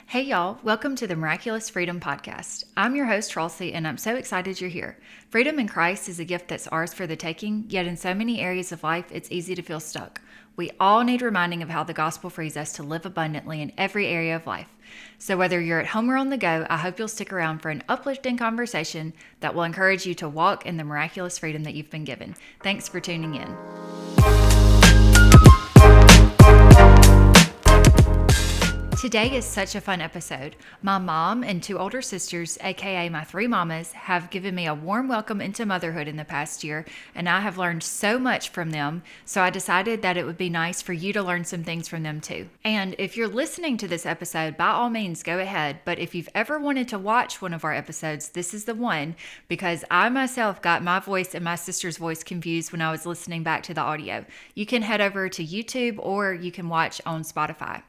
Hey y'all, welcome to the Miraculous Freedom Podcast. I'm your host, Trolsey, and I'm so excited you're here. Freedom in Christ is a gift that's ours for the taking, yet in so many areas of life, it's easy to feel stuck. We all need reminding of how the gospel frees us to live abundantly in every area of life. So whether you're at home or on the go, I hope you'll stick around for an uplifting conversation that will encourage you to walk in the miraculous freedom that you've been given. Thanks for tuning in. Today is such a fun episode. My mom and two older sisters, aka my three mamas, have given me a warm welcome into motherhood in the past year, and I have learned so much from them, so I decided that it would be nice for you to learn some things from them too. And if you're listening to this episode, by all means, go ahead, but if you've ever wanted to watch one of our episodes, this is the one, because I myself got my voice and my sister's voice confused when I was listening back to the audio. You can head over to YouTube or you can watch on Spotify.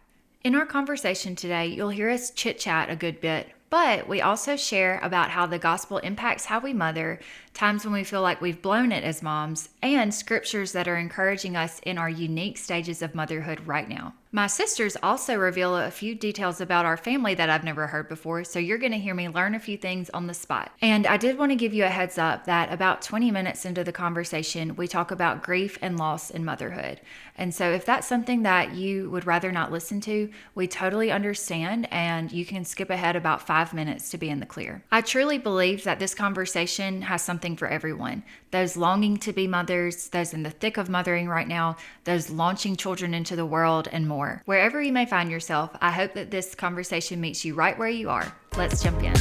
In our conversation today, you'll hear us chit-chat a good bit, but we also share about how the gospel impacts how we mother, times when we feel like we've blown it as moms, and scriptures that are encouraging us in our unique stages of motherhood right now. My sisters also reveal a few details about our family that I've never heard before, so you're going to hear me learn a few things on the spot. And I did want to give you a heads up that about 20 minutes into the conversation, we talk about grief and loss in motherhood. And so if that's something that you would rather not listen to, we totally understand, and you can skip ahead about 5 minutes to be in the clear. I truly believe that this conversation has something for everyone. Those longing to be mothers, those in the thick of mothering right now, those launching children into the world, and more. Wherever you may find yourself, I hope that this conversation meets you right where you are. Let's jump in.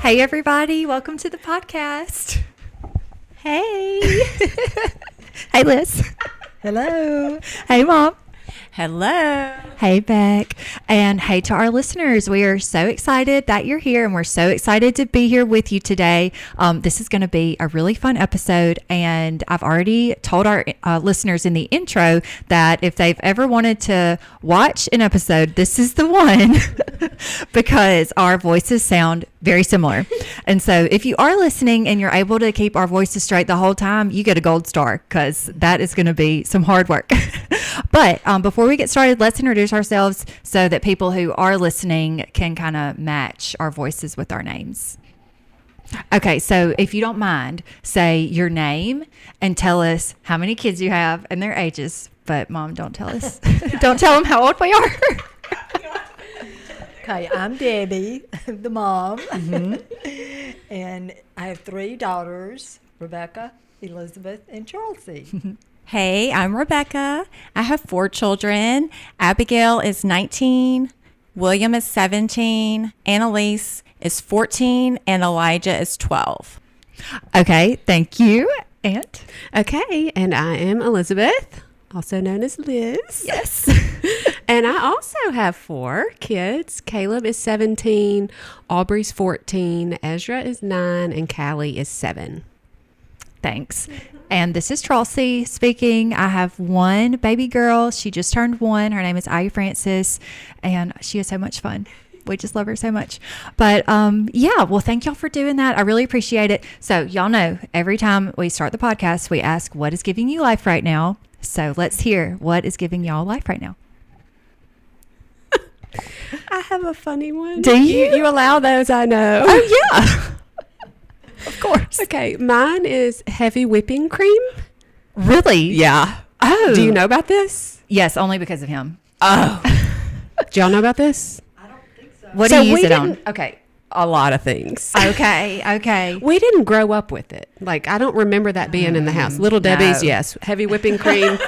Hey everybody, welcome to the podcast. Hey. Hey Liz. Hello. Hey Mom. Hello. Hey Beck. And hey to our listeners. We are so excited that you're here, and we're so excited to be here with you today. This is going to be a really fun episode, and I've already told our listeners in the intro that if they've ever wanted to watch an episode, this is the one because our voices sound very similar. And so if you are listening and you're able to keep our voices straight the whole time, you get a gold star, because that is going to be some hard work. But before we get started, let's introduce ourselves so that people who are listening can kind of match our voices with our names. Okay, so if you don't mind, say your name and tell us how many kids you have and their ages. But Mom, don't tell us. Don't tell them how old we are. Okay, I'm Debbie, the mom, and I have three daughters, Rebecca, Elizabeth, and Chelsea. Hey, I'm Rebecca. I have 4 children. Abigail is 19, William is 17, Annalise is 14, and Elijah is 12. Okay, thank you, Aunt. Okay, and I am Elizabeth, also known as Liz. Yes. And I also have 4 kids. Caleb is 17, Aubrey's 14, Ezra is 9, and Callie is 7. Thanks. And this is Trolsey speaking. I have one baby girl. She just turned 1. Her name is Aya Francis, and she is so much fun. We just love her so much. But yeah, well, thank y'all for doing that. I really appreciate it. So y'all know every time we start the podcast, we ask, what is giving you life right now? So let's hear what is giving y'all life right now. I have a funny one. Do you? You allow those, I know. Oh, yeah. Of course. Okay, mine is heavy whipping cream. Really? Yeah. Oh. Do you know about this? Yes, only because of him. Oh. Do y'all know about this? I don't think so. What So do you use we it on? didn't- Okay, a lot of things. Okay. We didn't grow up with it. Like, I don't remember that being in the house. Little Debbie's, no. yes. Heavy whipping cream,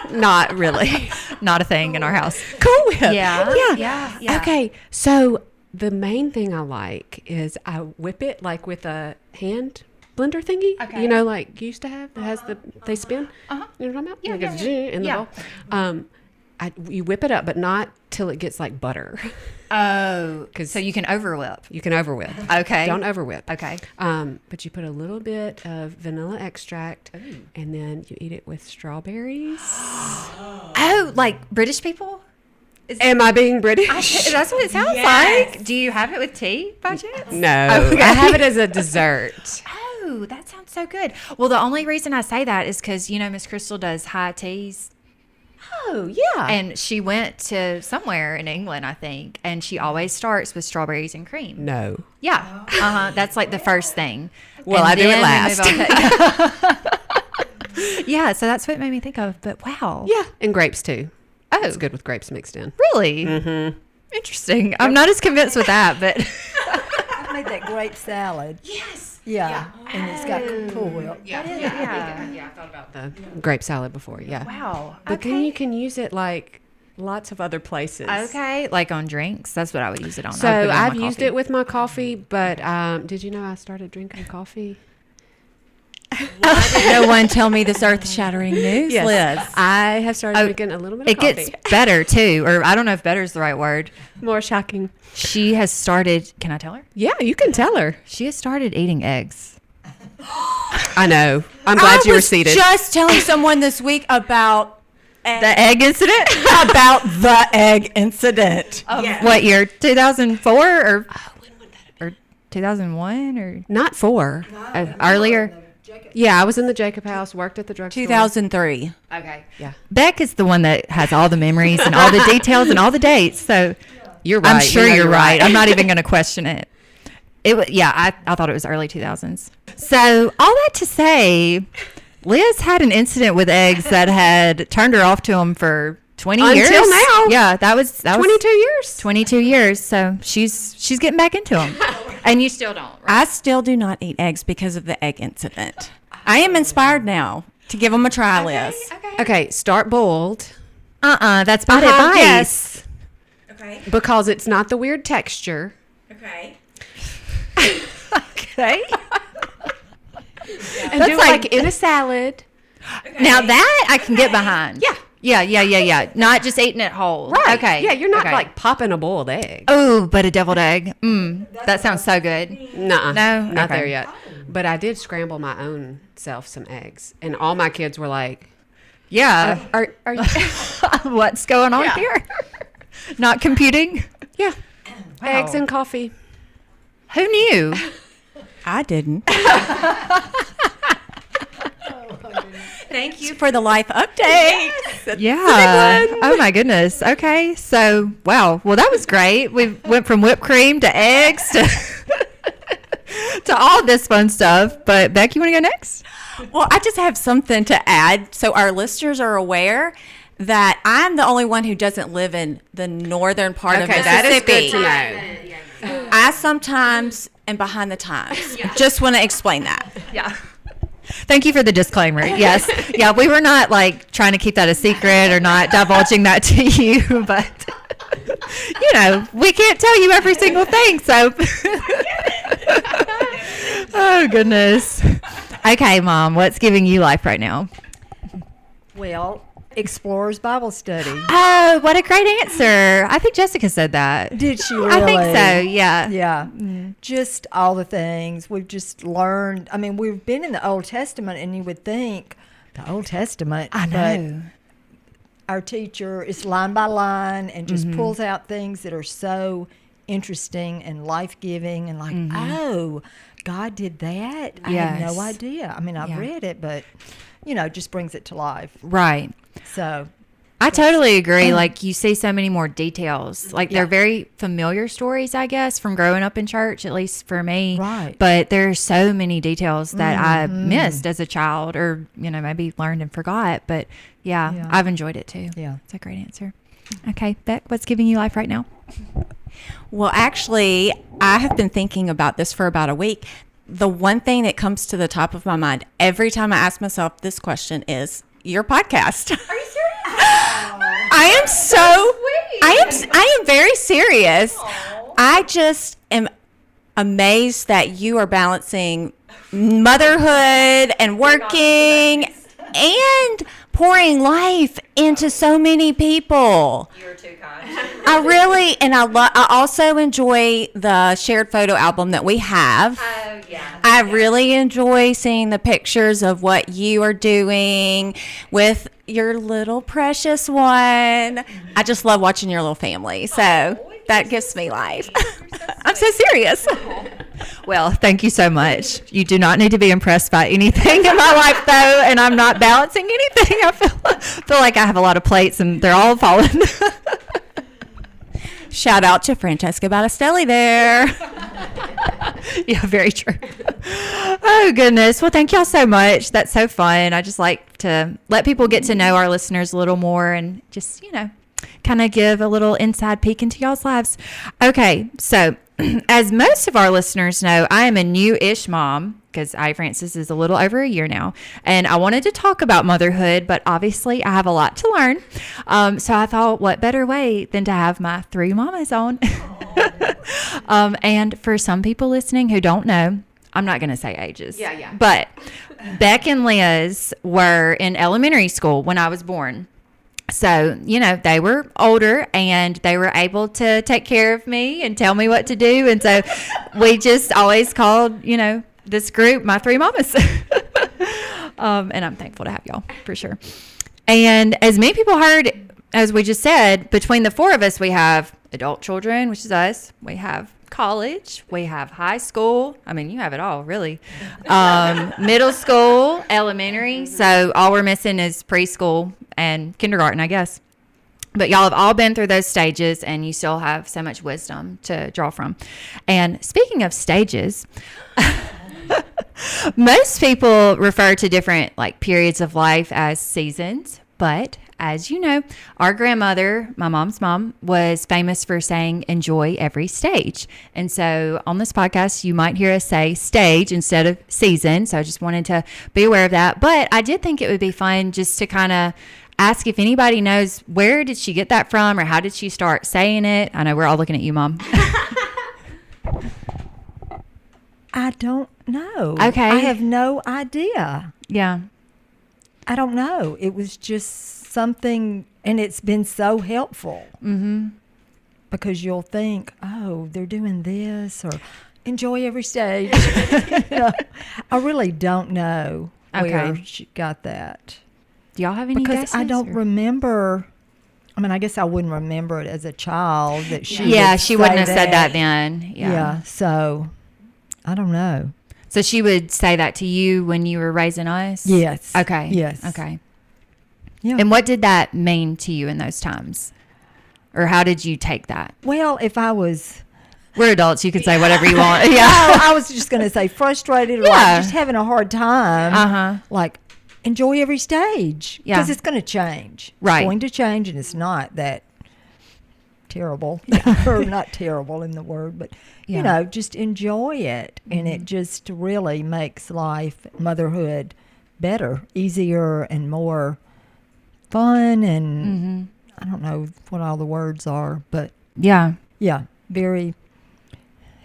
not really. Not a thing in our house. Cool Whip. Yeah. Okay, so the main thing I like is I whip it like with a hand blender thingy. Okay. You know, like you used to have that has they spin. Uh-huh. You know what I'm talking about? Yeah, Like yeah. it's in the Yeah. bowl. You whip it up, but not till it gets like butter. Oh, so you can over whip. You can over whip. Okay. Don't over whip. Okay. But you put a little bit of vanilla extract, and then you eat it with strawberries. Oh, like British people? Am I being British? That's what it sounds like. Do you have it with tea by chance? No, Okay. I have it as a dessert. Oh, that sounds so good. Well, the only reason I say that is because, Miss Crystal does high teas. Oh, yeah. And she went to somewhere in England, I think, and she always starts with strawberries and cream. No. Yeah. That's like the first thing. Well, And I do it then we last. move on to- yeah, so that's what it made me think of. But wow. Yeah, and grapes too. Oh, It's good with grapes mixed in. really? Mm-hmm. Interesting. I'm not as convinced with that, but I made that grape salad. yes. Yeah, and it's got Cool Whip. Yeah. I thought about the grape salad before. Yeah. Wow. But then you can use it like lots of other places. Okay, like on drinks. That's what I would use it on. So I've used it with my coffee, but did you know I started drinking coffee? No one tell me this earth-shattering news, Liz. I have started drinking a little bit of It coffee. gets better too, or I don't know if better is the right word. More shocking. She has started. Can I tell her? Yeah, you can tell her. She has started eating eggs. I know. I'm glad you were seated. Just telling someone this week about The egg incident? about the egg incident. What year? 2004 or 2001 or Not 4. earlier? Yeah, I was in the Jacob House, worked at the drugstore. 2003. Okay. Yeah. Beck is the one that has all the memories and all the details and all the dates. So You're right. I'm sure You know you're right. I'm not even going to question it. It was, yeah, I thought it was early 2000s. So all that to say, Liz had an incident with eggs that had turned her off to them for 20 years. Until now. Yeah, that was 22 years. 22 years. So she's getting back into them. And you still don't, right? I still do not eat eggs because of the egg incident. I am inspired now to give them a try, Liz. Okay, start boiled. That's bad Uh-huh, advice. yes. Okay. Because it's not the weird texture. Okay. Okay. And That's do it like- like in a salad. Now that I can get behind. Yeah. Not just eating it whole. Right. Okay. Yeah, you're not Okay. like popping a boiled egg. Oh, but a deviled egg. That sounds so good. Nuh-uh. No? Not Okay. there yet. But I did scramble my own self some eggs. And all my kids were like, Yeah. are you? What's going on Yeah. here? Not computing? Yeah. Wow. Eggs and coffee. Who knew? I didn't. Thank you for the life update. Yeah. Oh my goodness. Okay. So, wow. Well, that was great. We went from whipped cream to eggs to to all this fun stuff. But Beck, you want to go next? Well, I just have something to add so our listeners are aware that I'm the only one who doesn't live in the northern part of Okay, Mississippi. that is good to know. I sometimes am behind the times. Just want to explain that. Yeah. Thank you for the disclaimer. Yes. Yeah, we were not like trying to keep that a secret or not divulging that to you, but you know, we can't tell you every single thing. So oh goodness. Okay, Mom, what's giving you life right now? Well, Explorers Bible Study. Oh, what a great answer. I think Jessica said that. Did she really? I think so, yeah. Yeah. Just all the things. We've just learned. I mean, we've been in the Old Testament, and you would think the Old Testament. I know. But our teacher is line by line and just pulls out things that are so interesting and life-giving and like, oh, God did that? I had Yes. no idea. I mean, I've Yeah. read it, but, you know, just brings it to life. Right. So, I totally agree. Like you see so many more details. Like they're very familiar stories, I guess, from growing up in church, at least for me. Right. But there's so many details that I missed as a child or, you know, maybe learned and forgot. But yeah, I've enjoyed it too. Yeah. It's a great answer. Okay, Beck, what's giving you life right now? Well, actually, I have been thinking about this for about a week. The one thing that comes to the top of my mind every time I ask myself this question is your podcast. Are you serious? I am so I am very serious. I just am amazed that you are balancing motherhood and working and pouring life into so many people. You're too kind. I really, and I also enjoy the shared photo album that we have. Oh, yeah. I really enjoy seeing the pictures of what you are doing with your little precious one. I just love watching your little family. So that gives me life. I'm so serious. Well, thank you so much. You do not need to be impressed by anything in my life, though, and I'm not balancing anything. I feel like I have a lot of plates, and they're all falling. Shout out to Francesca Battistelli there. Yeah, very true. Oh, goodness. Well, thank y'all so much. That's so fun. I just like to let people get to know our listeners a little more and just, kind of give a little inside peek into y'all's lives. Okay, so as most of our listeners know, I am a new-ish mom because Francis is a little over a year now. And I wanted to talk about motherhood, but obviously I have a lot to learn. So I thought, what better way than to have my three mamas on? And for some people listening who don't know, I'm not going to say ages. Yeah. But Beck and Liz were in elementary school when I was born. So, they were older and they were able to take care of me and tell me what to do. And so we just always called, this group my three mamas. And I'm thankful to have y'all for sure. And as many people heard, as we just said, between the four of us, we have adult children, which is us. We have college. We have high school. I mean, you have it all, really. Middle school, elementary. So all we're missing is preschool and kindergarten, I guess. But y'all have all been through those stages, and you still have so much wisdom to draw from. And speaking of stages, most people refer to different periods of life as seasons. But as you know, our grandmother, my mom's mom, was famous for saying, enjoy every stage. And so on this podcast, you might hear us say stage instead of season. So I just wanted to be aware of that. But I did think it would be fun just to kind of ask if anybody knows, where did she get that from, or how did she start saying it? I know we're all looking at you, Mom. I don't know. Okay. I have no idea. Yeah. I don't know. It was just something, and it's been so helpful. Mm-hmm. Because you'll think, oh, they're doing this, or enjoy every stage. I really don't know where she got that. Do y'all have any Because guesses? I don't remember. I mean, I guess I wouldn't remember it as a child that she. She wouldn't have said that then. Yeah. So I don't know. So she would say that to you when you were raising us? Yes. Okay. Yes. Okay. Yeah. And what did that mean to you in those times? Or how did you take that? Well, if I was. We're adults. You can say whatever you want. Yeah. I was just going to say frustrated or just having a hard time. Enjoy every stage. Yeah. Because it's going to change. Right. It's going to change, and it's not that terrible. Or not terrible in the word, but, just enjoy it. Mm-hmm. And it just really makes life, motherhood, better, easier, and more fun. And I don't know what all the words are, but yeah, very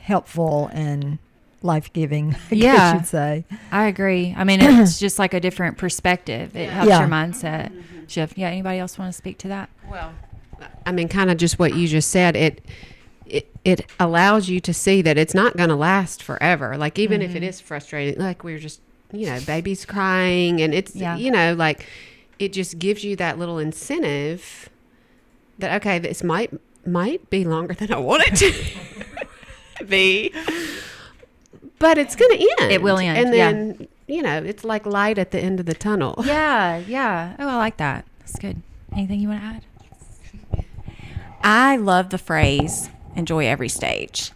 helpful and life-giving, I guess Yeah. you'd say. I agree. I mean, it's just like a different perspective. It helps your mindset shift. Yeah. Anybody else want to speak to that? Well, I mean, kind of just what you just said. It allows you to see that it's not going to last forever. Like, even if it is frustrating, like we're just, baby's crying, and it's, it just gives you that little incentive that, okay, this might be longer than I want it to be, but it's going to end. It will end. And then, it's like light at the end of the tunnel. Yeah. Yeah. Oh, I like that. That's good. Anything you want to add? I love the phrase, enjoy every stage.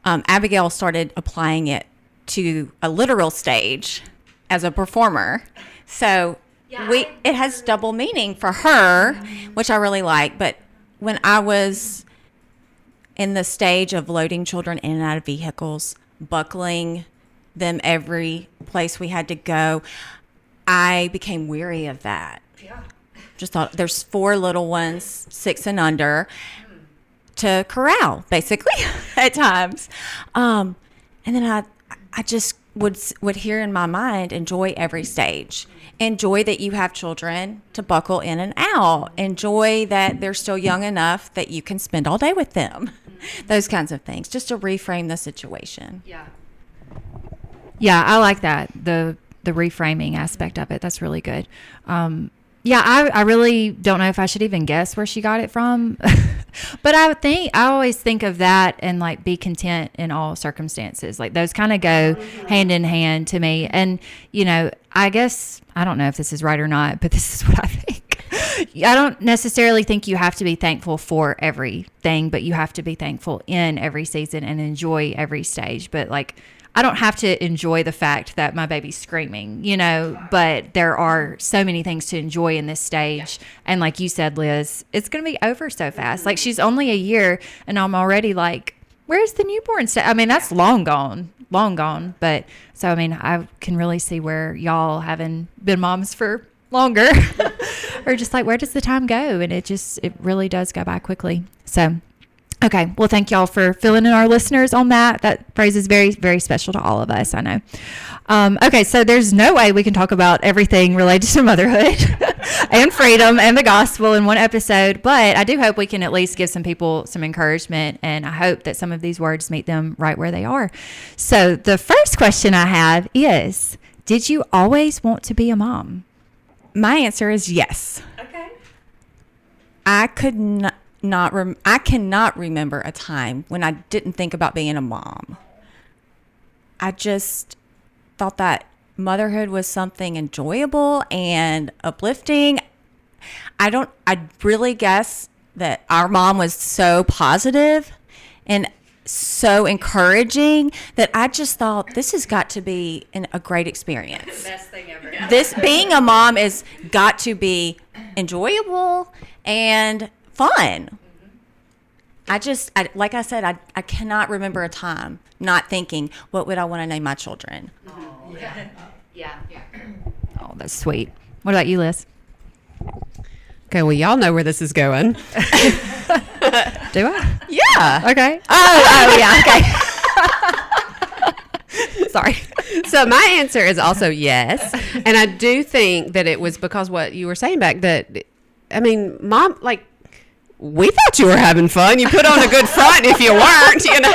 Abigail started applying it to a literal stage as a performer. So it has double meaning for her, which I really like. But when I was in the stage of loading children in and out of vehicles, buckling them every place we had to go, I became weary of that. Just thought, there's 4 little ones, 6 and under, to corral, basically, at times. And then I just would hear in my mind, enjoy every stage. Enjoy that you have children to buckle in and out. Enjoy that they're still young enough that you can spend all day with them. Those kinds of things, just to reframe the situation. Yeah, I like that. The reframing aspect of it. That's really good. I really don't know if I should even guess where she got it from. But I always think of that and like be content in all circumstances. Like those kind of go hand in hand to me. And, you know, I guess, I don't know if this is right or not, but this is what I think. I don't necessarily think you have to be thankful for everything, but you have to be thankful in every season and enjoy every stage. But like, I don't have to enjoy the fact that my baby's screaming, you know, but there are so many things to enjoy in this stage. And like you said, Liz, it's going to be over so fast. Like she's only a year and I'm already like, where's the newborn stage? I mean, that's long gone. But so, I mean, I can really see where y'all having been moms for longer or just like, where does the time go? And it really does go by quickly. So, okay. Well, thank y'all for filling in our listeners on that. That phrase is very, very special to all of us, I know. Okay. So there's no way we can talk about everything related to motherhood and freedom and the gospel in one episode, but I do hope we can at least give some people some encouragement, and I hope that some of these words meet them right where they are. So the first question I have is, did you always want to be a mom? My answer is yes. Okay. I cannot remember a time when I didn't think about being a mom. I just thought that motherhood was something enjoyable and uplifting. I really guess that our mom was so positive and so encouraging that I just thought this has got to be a great experience. Best thing ever. This being a mom is got to be enjoyable and fun. Like I said, I cannot remember a time not thinking, what would I want to name my children? Oh, yeah. Oh, that's sweet. What about you, Liz? Okay, well, y'all know where this is going. Do I? Yeah. Okay. Oh, yeah. Okay. Sorry. So my answer is also yes. And I do think that it was because what you were saying back that, I mean, Mom, like, we thought you were having fun. You put on a good front if you weren't, you know.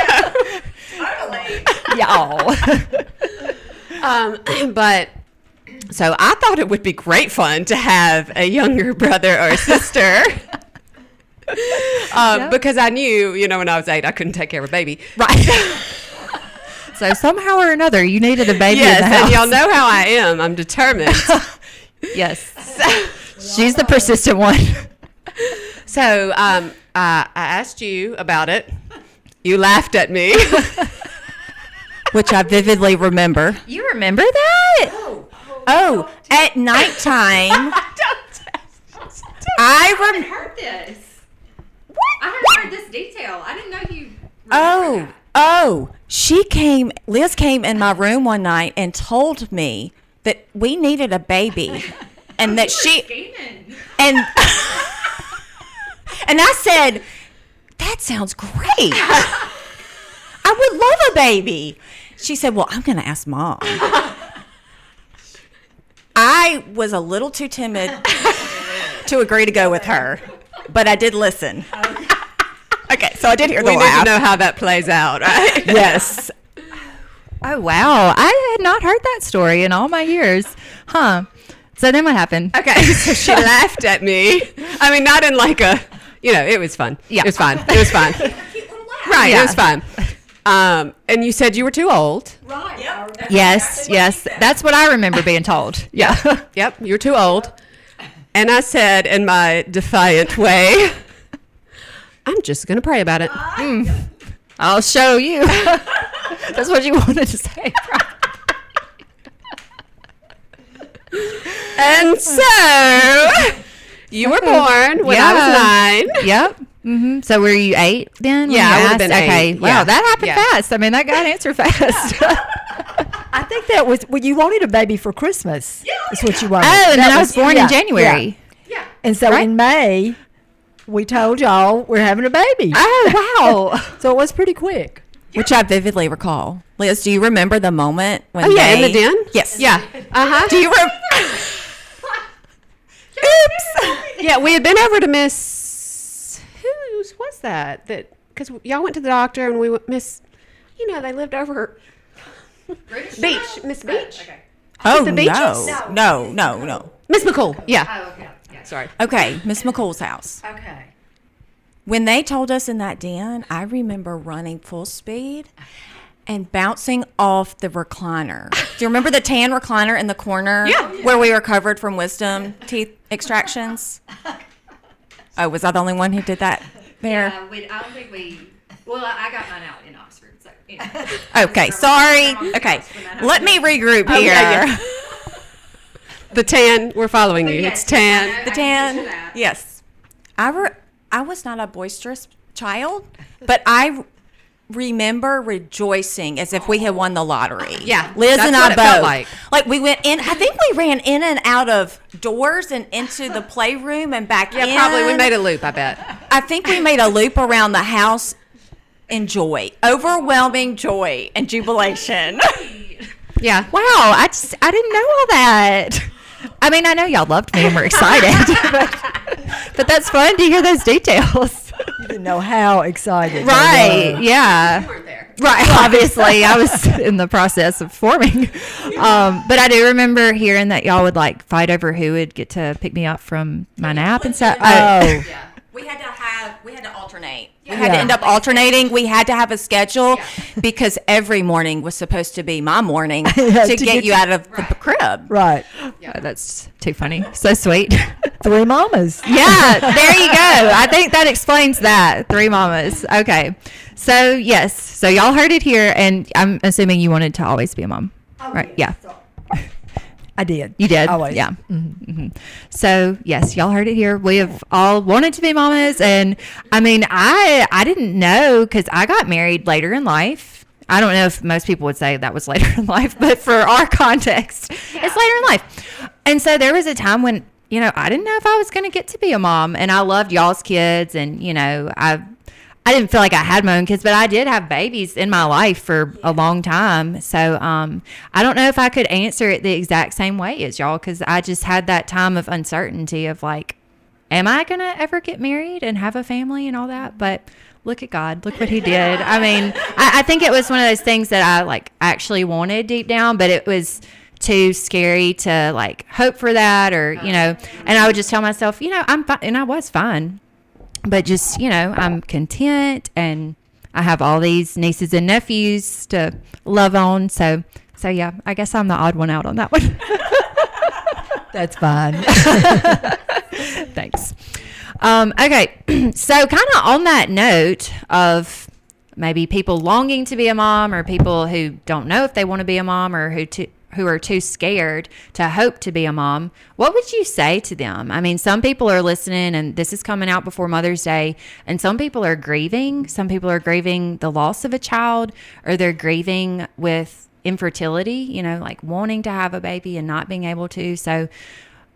Y'all. But so I thought it would be great fun to have a younger brother or sister. Because I knew, you know, when I was 8, I couldn't take care of a baby. Right. So somehow or another, you needed a baby Yes, in the house. and y'all know how I am. I'm determined. Yes. She's the persistent one. So I asked you about it. You laughed at me. Which I vividly remember. You remember that? Oh, at nighttime, I heard this. What? I haven't heard this detail. I didn't know you. Liz came in my room one night and told me that we needed a baby and that and I said, that sounds great. I would love a baby. She said, well, I'm going to ask Mom. I was a little too timid to agree to go with her, but I did listen. Okay, so I did hear the We laugh. need to know how that plays out, right? Yes. Oh, wow. I had not heard that story in all my years. Huh. So then what happened? Okay, so she laughed at me. I mean, not in like a, you know, it was fun. Yeah. It was fine. It was fine. Right, Yeah. it was fine. And you said you were too old. Yes. That's what I remember being told. Yeah. Yep, you're too old. And I said in my defiant way, I'm just going to pray about it. I'll show you. That's what you wanted to say. And so you were born when I was 9. Yep. Mm-hmm. So were you 8 then? when Yeah, you I would've asked? been Okay. 8. Wow, Yeah. that happened Yeah. fast. I mean, that got answered fast. I think that was well, you wanted a baby for Christmas. That's what you wanted. Oh, and That then I was born in January. Yeah. And so Right. in May, we told y'all we're having a baby. Oh, wow. So it was pretty quick. Which I vividly recall. Liz, do you remember the moment when Oh, yeah, in the den? Yes. Yeah. Uh-huh. Do you Oops. Yeah, we had been over to Miss, whose was that? Because y'all went to the doctor and we went, Miss, you know, they lived over Beach. Miss Beach. Okay. Oh, the Beaches? no. Miss McCool. Yeah. Oh, okay. Sorry. Okay, Miss McCool's house. Okay. When they told us in that den, I remember running full speed and bouncing off the recliner. Do you remember the tan recliner in the corner? Yeah. Where we were covered from wisdom teeth extractions? Oh, was I the only one who did that there? I don't think we. Well, I got mine out in Oxford. So, Okay, sorry. Okay, let me regroup here. yeah. The tan, we're following you. yes, It's tan. I The can picture tan. that. Yes. I was not a boisterous child, but I remember rejoicing as if we had won the lottery. Yeah, Liz that's and what I it felt both. Like we went in, I think we ran in and out of doors and into the playroom and back in. Yeah, probably. We made a loop, I bet. I think we made a loop around the house in joy, overwhelming joy and jubilation. Yeah. Wow, I didn't know all that. I mean, I know y'all loved me and were excited, but that's fun to hear those details. You didn't know how excited. they Right? were. Yeah. You weren't there. Right. Obviously, I was in the process of forming. But I do remember hearing that y'all would like fight over who would get to pick me up from my nap and stuff. Oh, Yeah. We had to alternate. We had to end up alternating. We had to have a schedule because every morning was supposed to be my morning to get you out of the crib. right. Oh, that's too funny. So sweet. 3 mamas. Yeah, there you go. I think that explains that. 3 mamas. Okay. So, yes. So, y'all heard it here, and I'm assuming you wanted to always be a mom. Right? Yeah. I did. You did? Always. Yeah. Mm-hmm. So, yes, y'all heard it here. We have all wanted to be mamas. And, I mean, I didn't know because I got married later in life. I don't know if most people would say that was later in life, but for our context, it's later in life. And so there was a time when, I didn't know if I was going to get to be a mom. And I loved y'all's kids. And, I didn't feel like I had my own kids, but I did have babies in my life for a long time. So I don't know if I could answer it the exact same way as y'all because I just had that time of uncertainty of like, am I going to ever get married and have a family and all that? But look at God. Look what he did. I mean, I think it was one of those things that I like actually wanted deep down, but it was too scary to like hope for that or, and I would just tell myself, I'm fine. And I was fine. But just, I'm content and I have all these nieces and nephews to love on. So yeah, I guess I'm the odd one out on that one. That's fine. Thanks. Okay. So kind of on that note of maybe people longing to be a mom or people who don't know if they want to be a mom or who are too scared to hope to be a mom, what would you say to them? I mean, some people are listening and this is coming out before Mother's Day and some people are grieving. Some people are grieving the loss of a child or they're grieving with infertility, like wanting to have a baby and not being able to. So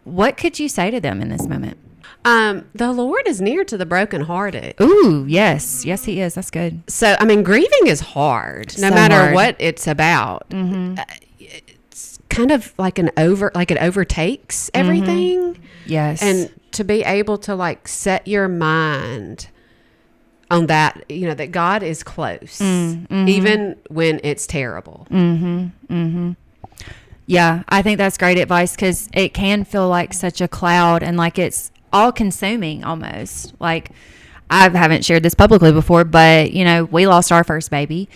what could you say to them in this moment? The Lord is near to the brokenhearted. Ooh, yes. Yes, he is. That's good. So, I mean, grieving is hard, no So matter hard. what it's about. It's kind of like it overtakes everything. Yes. And to be able to like set your mind on that, that God is close, even when it's terrible. Yeah, I think that's great advice because it can feel like such a cloud and like it's all consuming almost. Like I haven't shared this publicly before, but we lost our first baby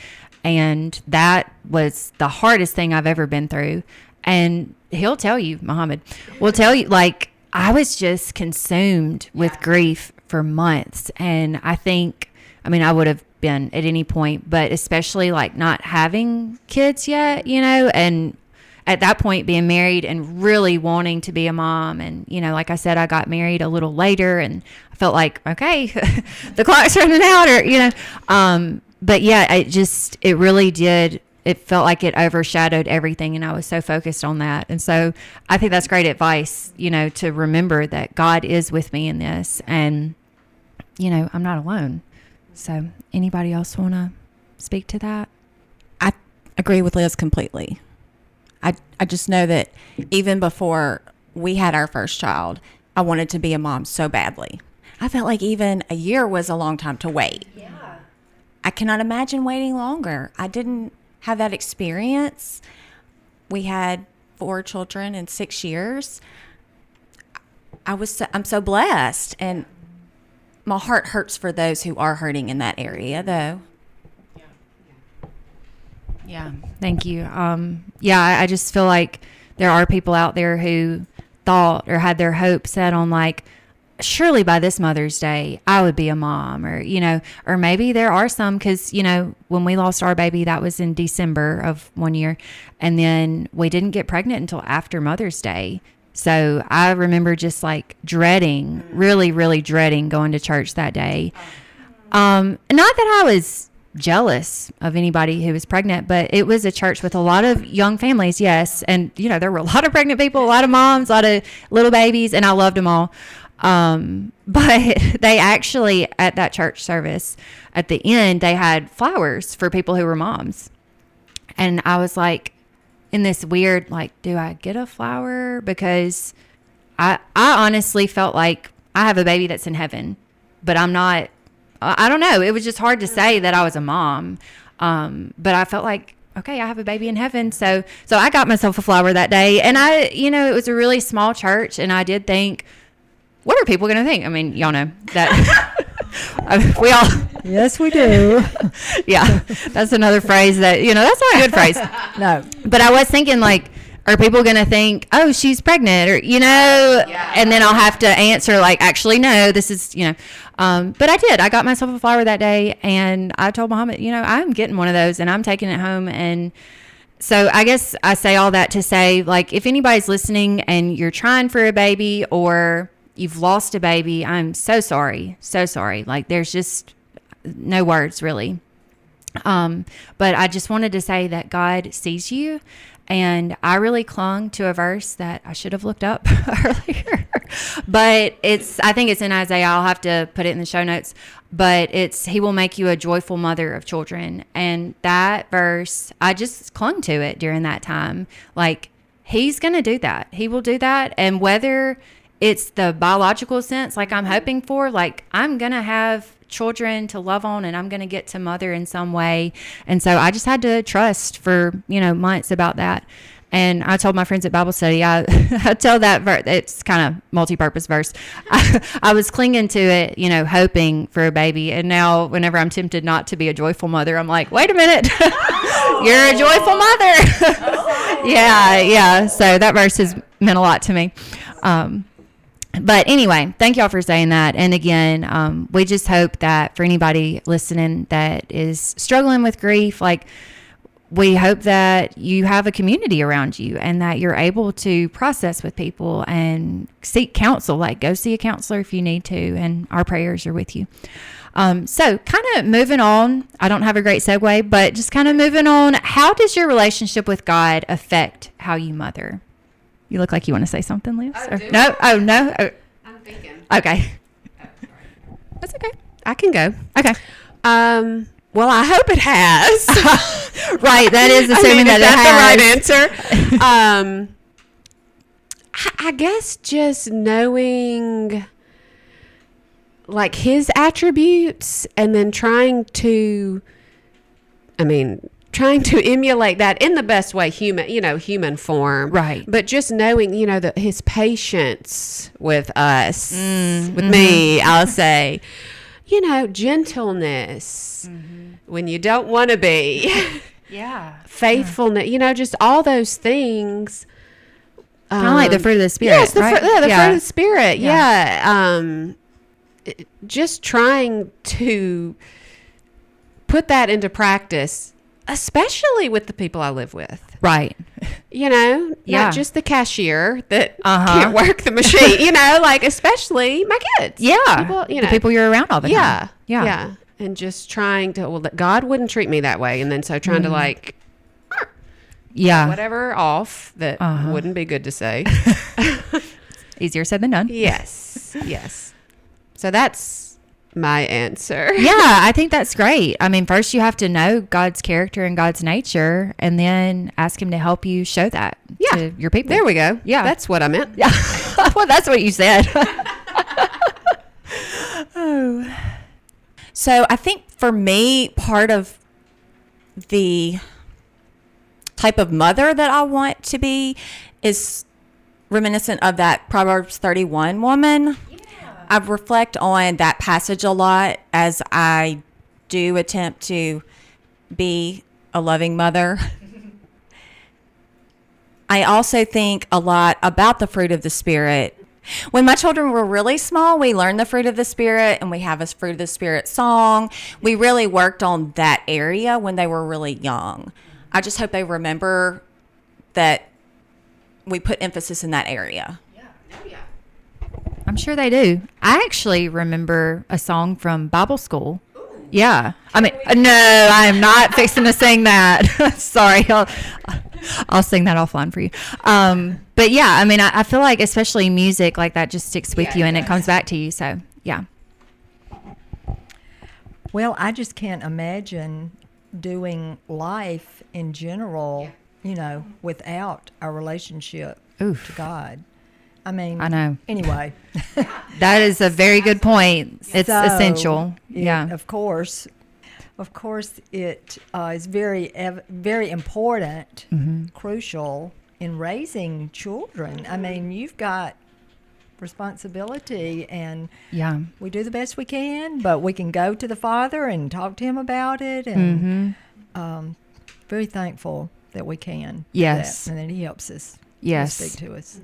and that was the hardest thing I've ever been through. And he'll tell you, Muhammad will tell you, like I was just consumed with grief for months. And I would have been at any point, but especially like not having kids yet, and at that point being married and really wanting to be a mom. And, like I said, I got married a little later and I felt like, okay, the clock's running out or, but yeah, it really did. It felt like it overshadowed everything. And I was so focused on that. And so I think that's great advice, to remember that God is with me in this and, I'm not alone. So anybody else want to speak to that? I agree with Liz completely. I just know that even before we had our first child, I wanted to be a mom so badly. I felt like even a year was a long time to wait. Yeah. I cannot imagine waiting longer. I didn't have that experience. We had 4 children in 6 years. I'm so blessed. And my heart hurts for those who are hurting in that area, though. Yeah, thank you. Yeah, I just feel like there are people out there who thought or had their hope set on like, surely by this Mother's Day, I would be a mom, or, or maybe there are some, because, when we lost our baby, that was in December of one year. And then we didn't get pregnant until after Mother's Day. So I remember just like dreading, really, really dreading going to church that day. Not that I was jealous of anybody who was pregnant, but it was a church with a lot of young families. Yes. And, there were a lot of pregnant people, a lot of moms, a lot of little babies, and I loved them all. But they actually, at that church service, at the end, they had flowers for people who were moms. And I was like, in this weird, like, do I get a flower? Because I honestly felt like I have a baby that's in heaven, but I'm not, I don't know. It was just hard to say that I was a mom. But I felt like, okay, I have a baby in heaven. So I got myself a flower that day, and it was a really small church, and I did think, what are people going to think? I mean, y'all know that we all. Yes, we do. Yeah. That's another phrase that, that's not a good phrase. No. But I was thinking, like, are people going to think, oh, she's pregnant, or, and then I'll have to answer like, actually, no, this is, but I did. I got myself a flower that day, and I told Muhammad, I'm getting one of those and I'm taking it home. And so I guess I say all that to say, like, if anybody's listening and you're trying for a baby or you've lost a baby, I'm so sorry. So sorry. Like, there's just no words really. But I just wanted to say that God sees you. And I really clung to a verse that I should have looked up earlier, but I think it's in Isaiah. I'll have to put it in the show notes, but he will make you a joyful mother of children. And that verse, I just clung to it during that time. Like, he's going to do that. He will do that. And whether it's the biological sense, like I'm hoping for, like I'm going to have children to love on and I'm going to get to mother in some way. And so I just had to trust for, months about that. And I told my friends at Bible study, I tell that verse, it's kind of multi-purpose verse. I was clinging to it, hoping for a baby. And now whenever I'm tempted not to be a joyful mother, I'm like, wait a minute, you're a joyful mother. Yeah. So that verse has meant a lot to me. But anyway, thank y'all for saying that. And again, we just hope that for anybody listening that is struggling with grief, like we hope that you have a community around you and that you're able to process with people and seek counsel, like go see a counselor if you need to. And our prayers are with you. So kind of moving on, I don't have a great segue, but just kind of moving on. How does your relationship with God affect how you mother? You look like you want to say something, Liz? No? Oh, no? Oh. I'm thinking. Okay. That's okay. I can go. Okay. Well, I hope it has. Right. That is assuming that that's the right answer. I guess just knowing like his attributes and then trying to emulate that in the best way, human form. Right. But just knowing, that his patience with us, with me, I'll say, gentleness when you don't want to be. Yeah. Faithfulness, just all those things. Kind of like the fruit of the Spirit. Yes, the right? fruit of the Spirit. Yeah. Just trying to put that into practice, especially with the people I live with. Right. Not just the cashier that can't work the machine, like especially my kids. Yeah. People, the people you're around all the time. Yeah. And just trying to, God wouldn't treat me that way. And then so trying to like, whatever off that wouldn't be good to say. Easier said than done. Yes. So that's my answer. Yeah, I think that's great. I mean, first you have to know God's character and God's nature, and then ask him to help you show that to your people. There we go. Yeah. That's what I meant. Yeah. Well, that's what you said. So I think for me, part of the type of mother that I want to be is reminiscent of that Proverbs 31 woman. I reflect on that passage a lot as I do attempt to be a loving mother. I also think a lot about the fruit of the Spirit. When my children were really small, we learned the fruit of the Spirit, and we have a fruit of the Spirit song. We really worked on that area when they were really young. I just hope they remember that we put emphasis in that area. I'm sure they do. I actually remember a song from Bible school. Yeah. I mean, no, I am not fixing to sing that. Sorry. I'll sing that offline for you. But yeah, I mean, I feel like especially music like that just sticks with you and it comes back to you. So yeah. Well, I just can't imagine doing life in general, without a relationship to God. I mean, I know. Anyway. That is a very good point. It's essential. Yeah. Of course, it is very, very important, crucial in raising children. I mean, you've got responsibility, and we do the best we can, but we can go to the Father and talk to Him about it, and very thankful that we can. Yes. And that He helps us. Yes. Speak to us.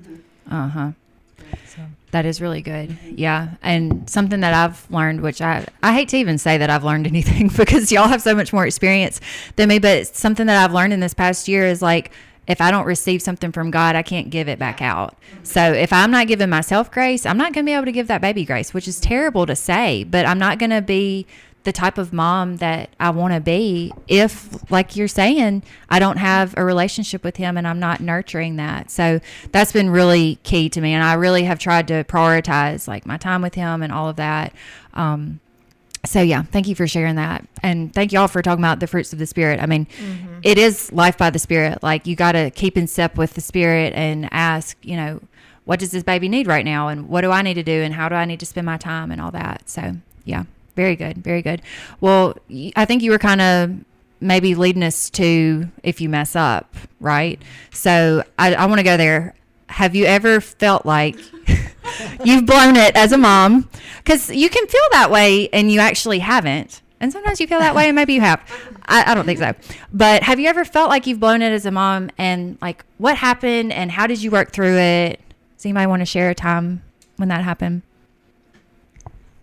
So. That is really good. Yeah. And something that I've learned, which I hate to even say that I've learned anything because y'all have so much more experience than me, but something that I've learned in this past year is like, if I don't receive something from God, I can't give it back out. So if I'm not giving myself grace, I'm not going to be able to give that baby grace, which is terrible to say, but I'm not going to be the type of mom that I want to be if, like you're saying, I don't have a relationship with Him and I'm not nurturing that. So that's been really key to me. And I really have tried to prioritize like my time with Him and all of that. So yeah, thank you for sharing that. And thank you all for talking about the fruits of the Spirit. I mean, it is life by the Spirit. Like you got to keep in step with the Spirit and ask, what does this baby need right now? And what do I need to do? And how do I need to spend my time and all that? So yeah. Very good. Very good. Well, I think you were kind of maybe leading us to if you mess up, right? So I want to go there. Have you ever felt like you've blown it as a mom? Because you can feel that way and you actually haven't. And sometimes you feel that way and maybe you have. I don't think so. But have you ever felt like you've blown it as a mom, and like what happened and how did you work through it? Does anybody want to share a time when that happened?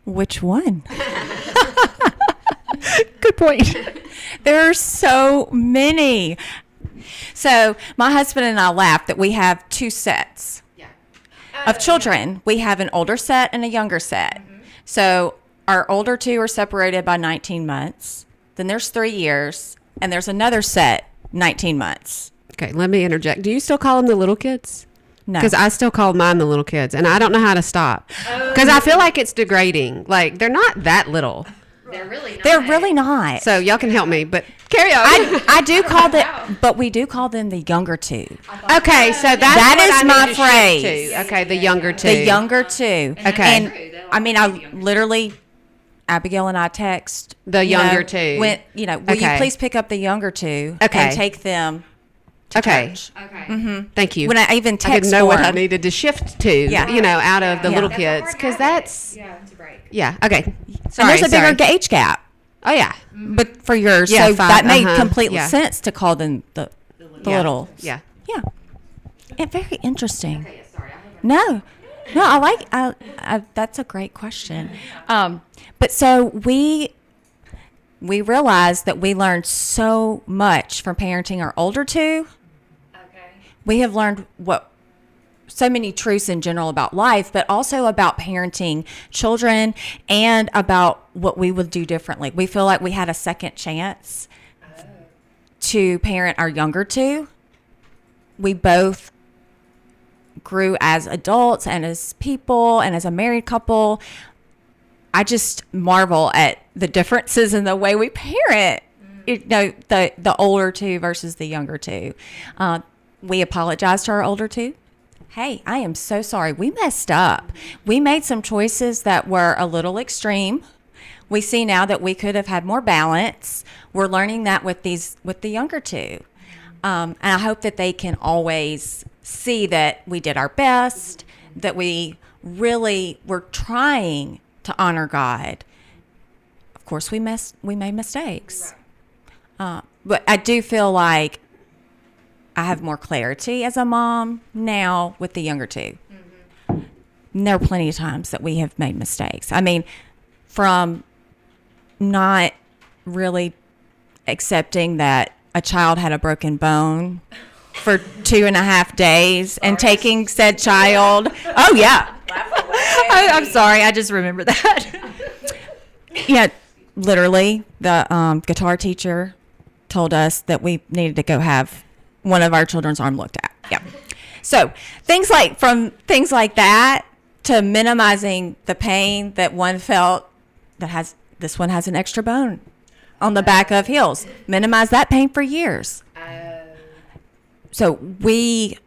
Which one? Good point. There are so many. So my husband and I laugh that we have two sets of children. We have an older set and a younger set. So our older two are separated by 19 months. Then there's 3 years, and there's another set, 19 months. Okay, let me interject. Do you still call them the little kids? No. Because I still call mine the little kids, and I don't know how to stop. Because I feel like it's degrading. Like, they're not that little. They're really not. So y'all can help me, but carry on. I do call them, but we do call them the younger two. Okay, so that is my phrase. Okay, the younger two. The younger two. Okay. And I mean, I literally, Abigail and I text the younger two. Will you please pick up the younger two and take them to church? Okay. Thank you. When I even text, I didn't know what I needed to shift to. Out of the little kids, because that's it's a break. Yeah. Okay. Sorry. And there's a bigger age gap. Oh yeah. But for yours, Yeah, so 5, that made complete sense to call them the little. Yeah. Yeah. And very interesting. Okay, sorry. No, I like. I that's a great question. But so we realized that we learned so much from parenting our older two. Okay. We have learned so many truths in general about life, but also about parenting children and about what we would do differently. We feel like we had a second chance to parent our younger two. We both grew as adults and as people and as a married couple. I just marvel at the differences in the way we parent, the older two versus the younger two. We apologize to our older two. Hey, I am so sorry. We messed up. We made some choices that were a little extreme. We see now that we could have had more balance. We're learning that with the younger two. And I hope that they can always see that we did our best, that we really we're trying to honor God. Of course, we made mistakes. But I do feel like I have more clarity as a mom now with the younger two. And there are plenty of times that we have made mistakes. I mean, from not really accepting that a child had a broken bone for 2.5 days and taking said child. Oh, yeah. I'm sorry. I just remember that. Yeah, literally, the guitar teacher told us that we needed to go have one of our children's arm looked at. Yeah. So things like that to minimizing the pain that one felt this one has an extra bone on the back of heels. Minimize that pain for years. So we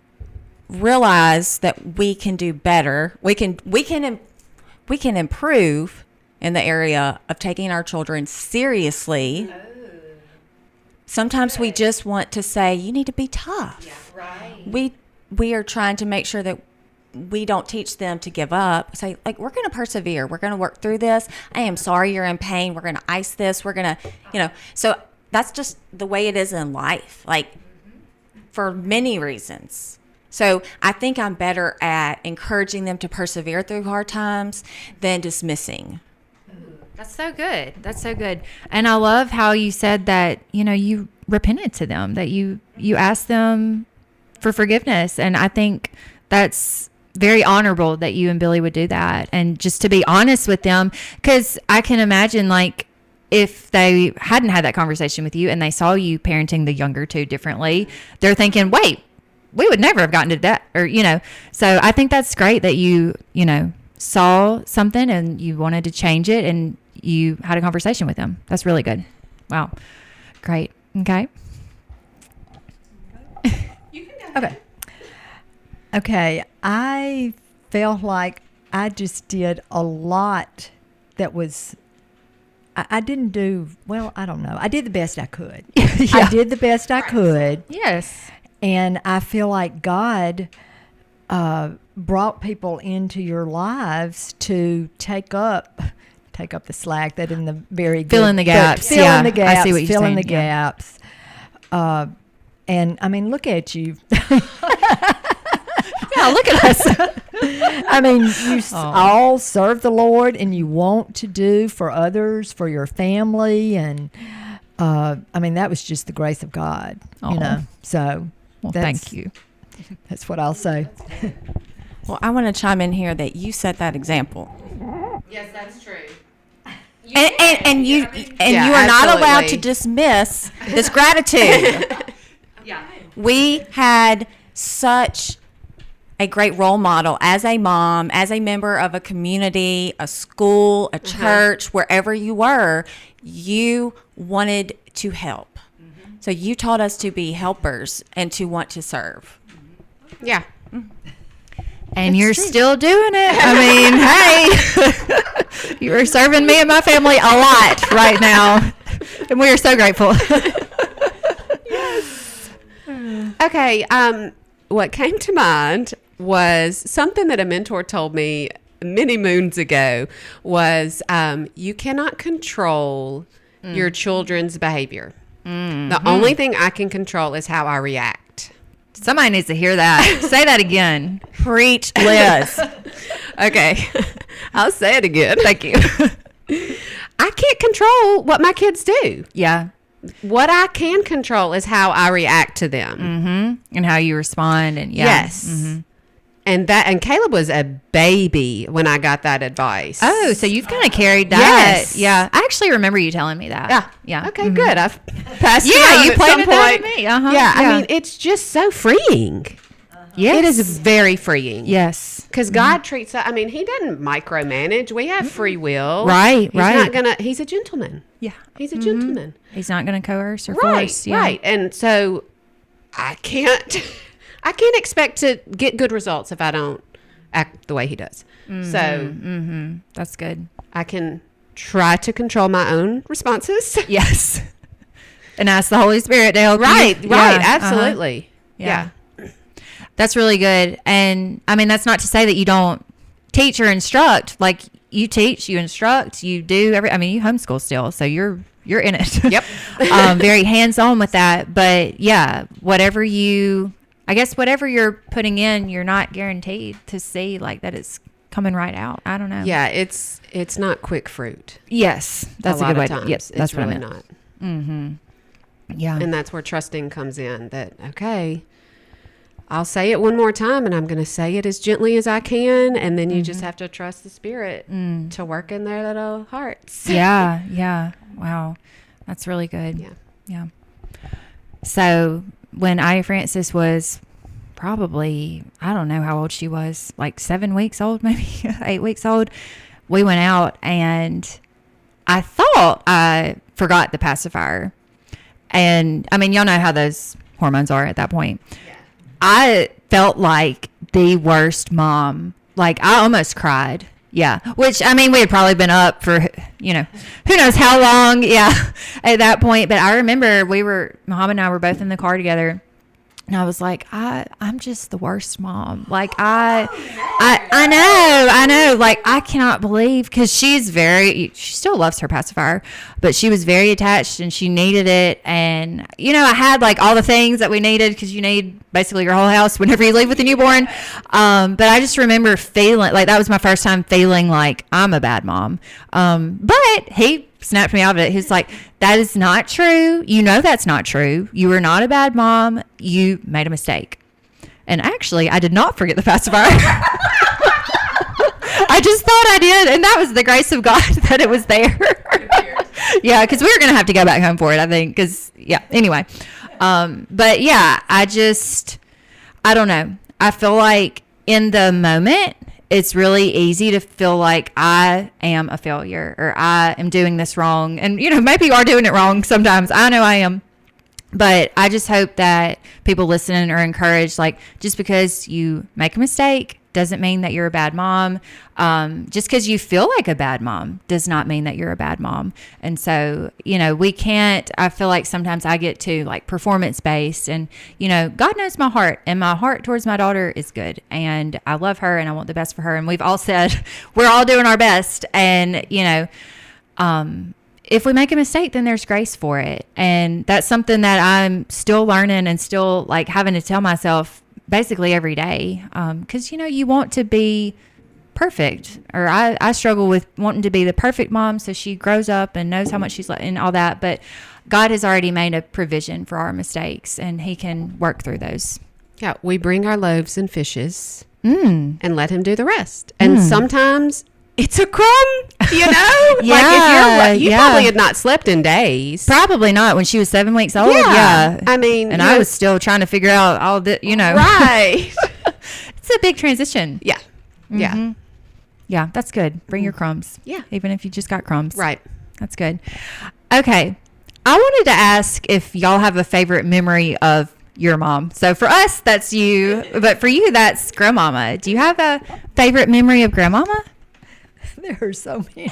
realize that we can do better. We can improve in the area of taking our children seriously. Sometimes we just want to say, you need to be tough. Yeah, right. We are trying to make sure that we don't teach them to give up. Say, like, we're going to persevere. We're going to work through this. I am sorry you're in pain. We're going to ice this. We're going to, so that's just the way it is in life, like for many reasons. So I think I'm better at encouraging them to persevere through hard times than dismissing. That's so good. That's so good. And I love how you said that, you repented to them, that you asked them for forgiveness. And I think that's very honorable that you and Billy would do that. And just to be honest with them, because I can imagine, like, if they hadn't had that conversation with you and they saw you parenting the younger two differently, they're thinking, wait, we would never have gotten to that. Or, so I think that's great that you saw something and you wanted to change it and you had a conversation with them. That's really good. Wow. Great. Okay. You can go. Okay. I felt like I just did a lot that was, I didn't do, well, I don't know. I did the best I could. I did the best I could. Yes. And I feel like God brought people into your lives to take up the slack that in the very fill in the gaps. Fill in the gaps. I see what you're fill saying. in the gaps. And I mean, look at you. Yeah, look at us. I mean, you all serve the Lord and you want to do for others, for your family. And I mean, that was just the grace of God, So Well, thank you. That's what I'll say. Well, I want to chime in here that you set that example. Yes, that's true. And you are not allowed to dismiss this gratitude. Yeah. We had such a great role model as a mom, as a member of a community, a school, a church, wherever you were, you wanted to help. So you taught us to be helpers and to want to serve. Yeah. And you're still doing it. I mean, hey, you are serving me and my family a lot right now. And we are so grateful. Yes. Okay. What came to mind was something that a mentor told me many moons ago was you cannot control your children's behavior. The only thing I can control is how I react. Somebody needs to hear that. Say that again. Preach, Liz. Okay. I'll say it again. Thank you. I can't control what my kids do. Yeah. What I can control is how I react to them. Mm-hmm. And how you respond. And Yes. Mm-hmm. And Caleb was a baby when I got that advice. Oh, so you've kind of carried that. Yes. Yeah. I actually remember you telling me that. Yeah. Yeah. Okay, good. I've passed it Yeah, on you at played some it down to point. me. Uh-huh. Yeah, I mean, it's just so freeing. Yes. It is very freeing. Yes. Because God treats us, he doesn't micromanage. We have free will. Right, right. He's a gentleman. Yeah. He's a gentleman. He's not going to coerce or Right, force. Yeah. right. And so I can't expect to get good results if I don't act the way he does. So That's good. I can try to control my own responses. Yes. And ask the Holy Spirit to help you. Right, Yeah. absolutely. Yeah. That's really good. And I mean, that's not to say that you don't teach or instruct. Like you teach, you instruct, you do you homeschool still, so you're in it. Yep. Very hands-on with that. But yeah, whatever you're putting in, you're not guaranteed to see like that it's coming right out. I don't know. Yeah, it's not quick fruit. Yes, that's a good way. Yes, that's it's what really I meant. not. Mm-hmm. Yeah. And that's where trusting comes in. That okay, I'll say it one more time, and I'm going to say it as gently as I can, and then you just have to trust the Spirit to work in their little hearts. Yeah. Yeah. Wow, that's really good. Yeah. Yeah. So when Aya Francis was probably, I don't know how old she was, like 7 weeks old, maybe 8 weeks old, we went out and I thought I forgot the pacifier. And I mean, y'all know how those hormones are at that point. Yeah. I felt like the worst mom. Like I almost cried. Yeah. Which, I mean, we had probably been up for, who knows how long. Yeah. At that point. But I remember Muhammad and I were both in the car together. And I was like, I'm just the worst mom. Like I know. Like I cannot believe, because she still loves her pacifier, but she was very attached and she needed it. And, I had like all the things that we needed, because you need basically your whole house whenever you leave with a newborn. But I just remember feeling like that was my first time feeling like I'm a bad mom. But he snapped me out of it. He's like, that is not true. That's not true. You were not a bad mom. You made a mistake. And actually, I did not forget the pacifier. I just thought I did. And that was the grace of God that it was there. Yeah, because we were going to have to go back home for it, I think. Anyway. But yeah, I don't know. I feel like in the moment, it's really easy to feel like I am a failure or I am doing this wrong. And, maybe you are doing it wrong sometimes. I know I am. But I just hope that people listening are encouraged, like, just because you make a mistake doesn't mean that you're a bad mom. Just because you feel like a bad mom does not mean that you're a bad mom. And so, we can't, I feel like sometimes I get to like performance based, and, God knows my heart, and my heart towards my daughter is good, and I love her and I want the best for her. And we've all said we're all doing our best. And, if we make a mistake, then there's grace for it. And that's something that I'm still learning and still like having to tell myself basically every day. Cause you want to be perfect, or I struggle with wanting to be the perfect mom. So she grows up and knows how much she's and all that, but God has already made a provision for our mistakes, and he can work through those. Yeah. We bring our loaves and fishes and let him do the rest. And sometimes it's a crumb, Yeah, like if you probably had not slept in days. Probably not when she was 7 weeks old. Yeah. I mean, and I was still trying to figure out all the, Right. It's a big transition. Yeah. Yeah. Mm-hmm. Yeah, that's good. Bring your crumbs. Yeah. Even if you just got crumbs. Right. That's good. Okay. I wanted to ask if y'all have a favorite memory of your mom. So for us, that's you. But for you, that's grandmama. Do you have a favorite memory of grandmama? There are so many.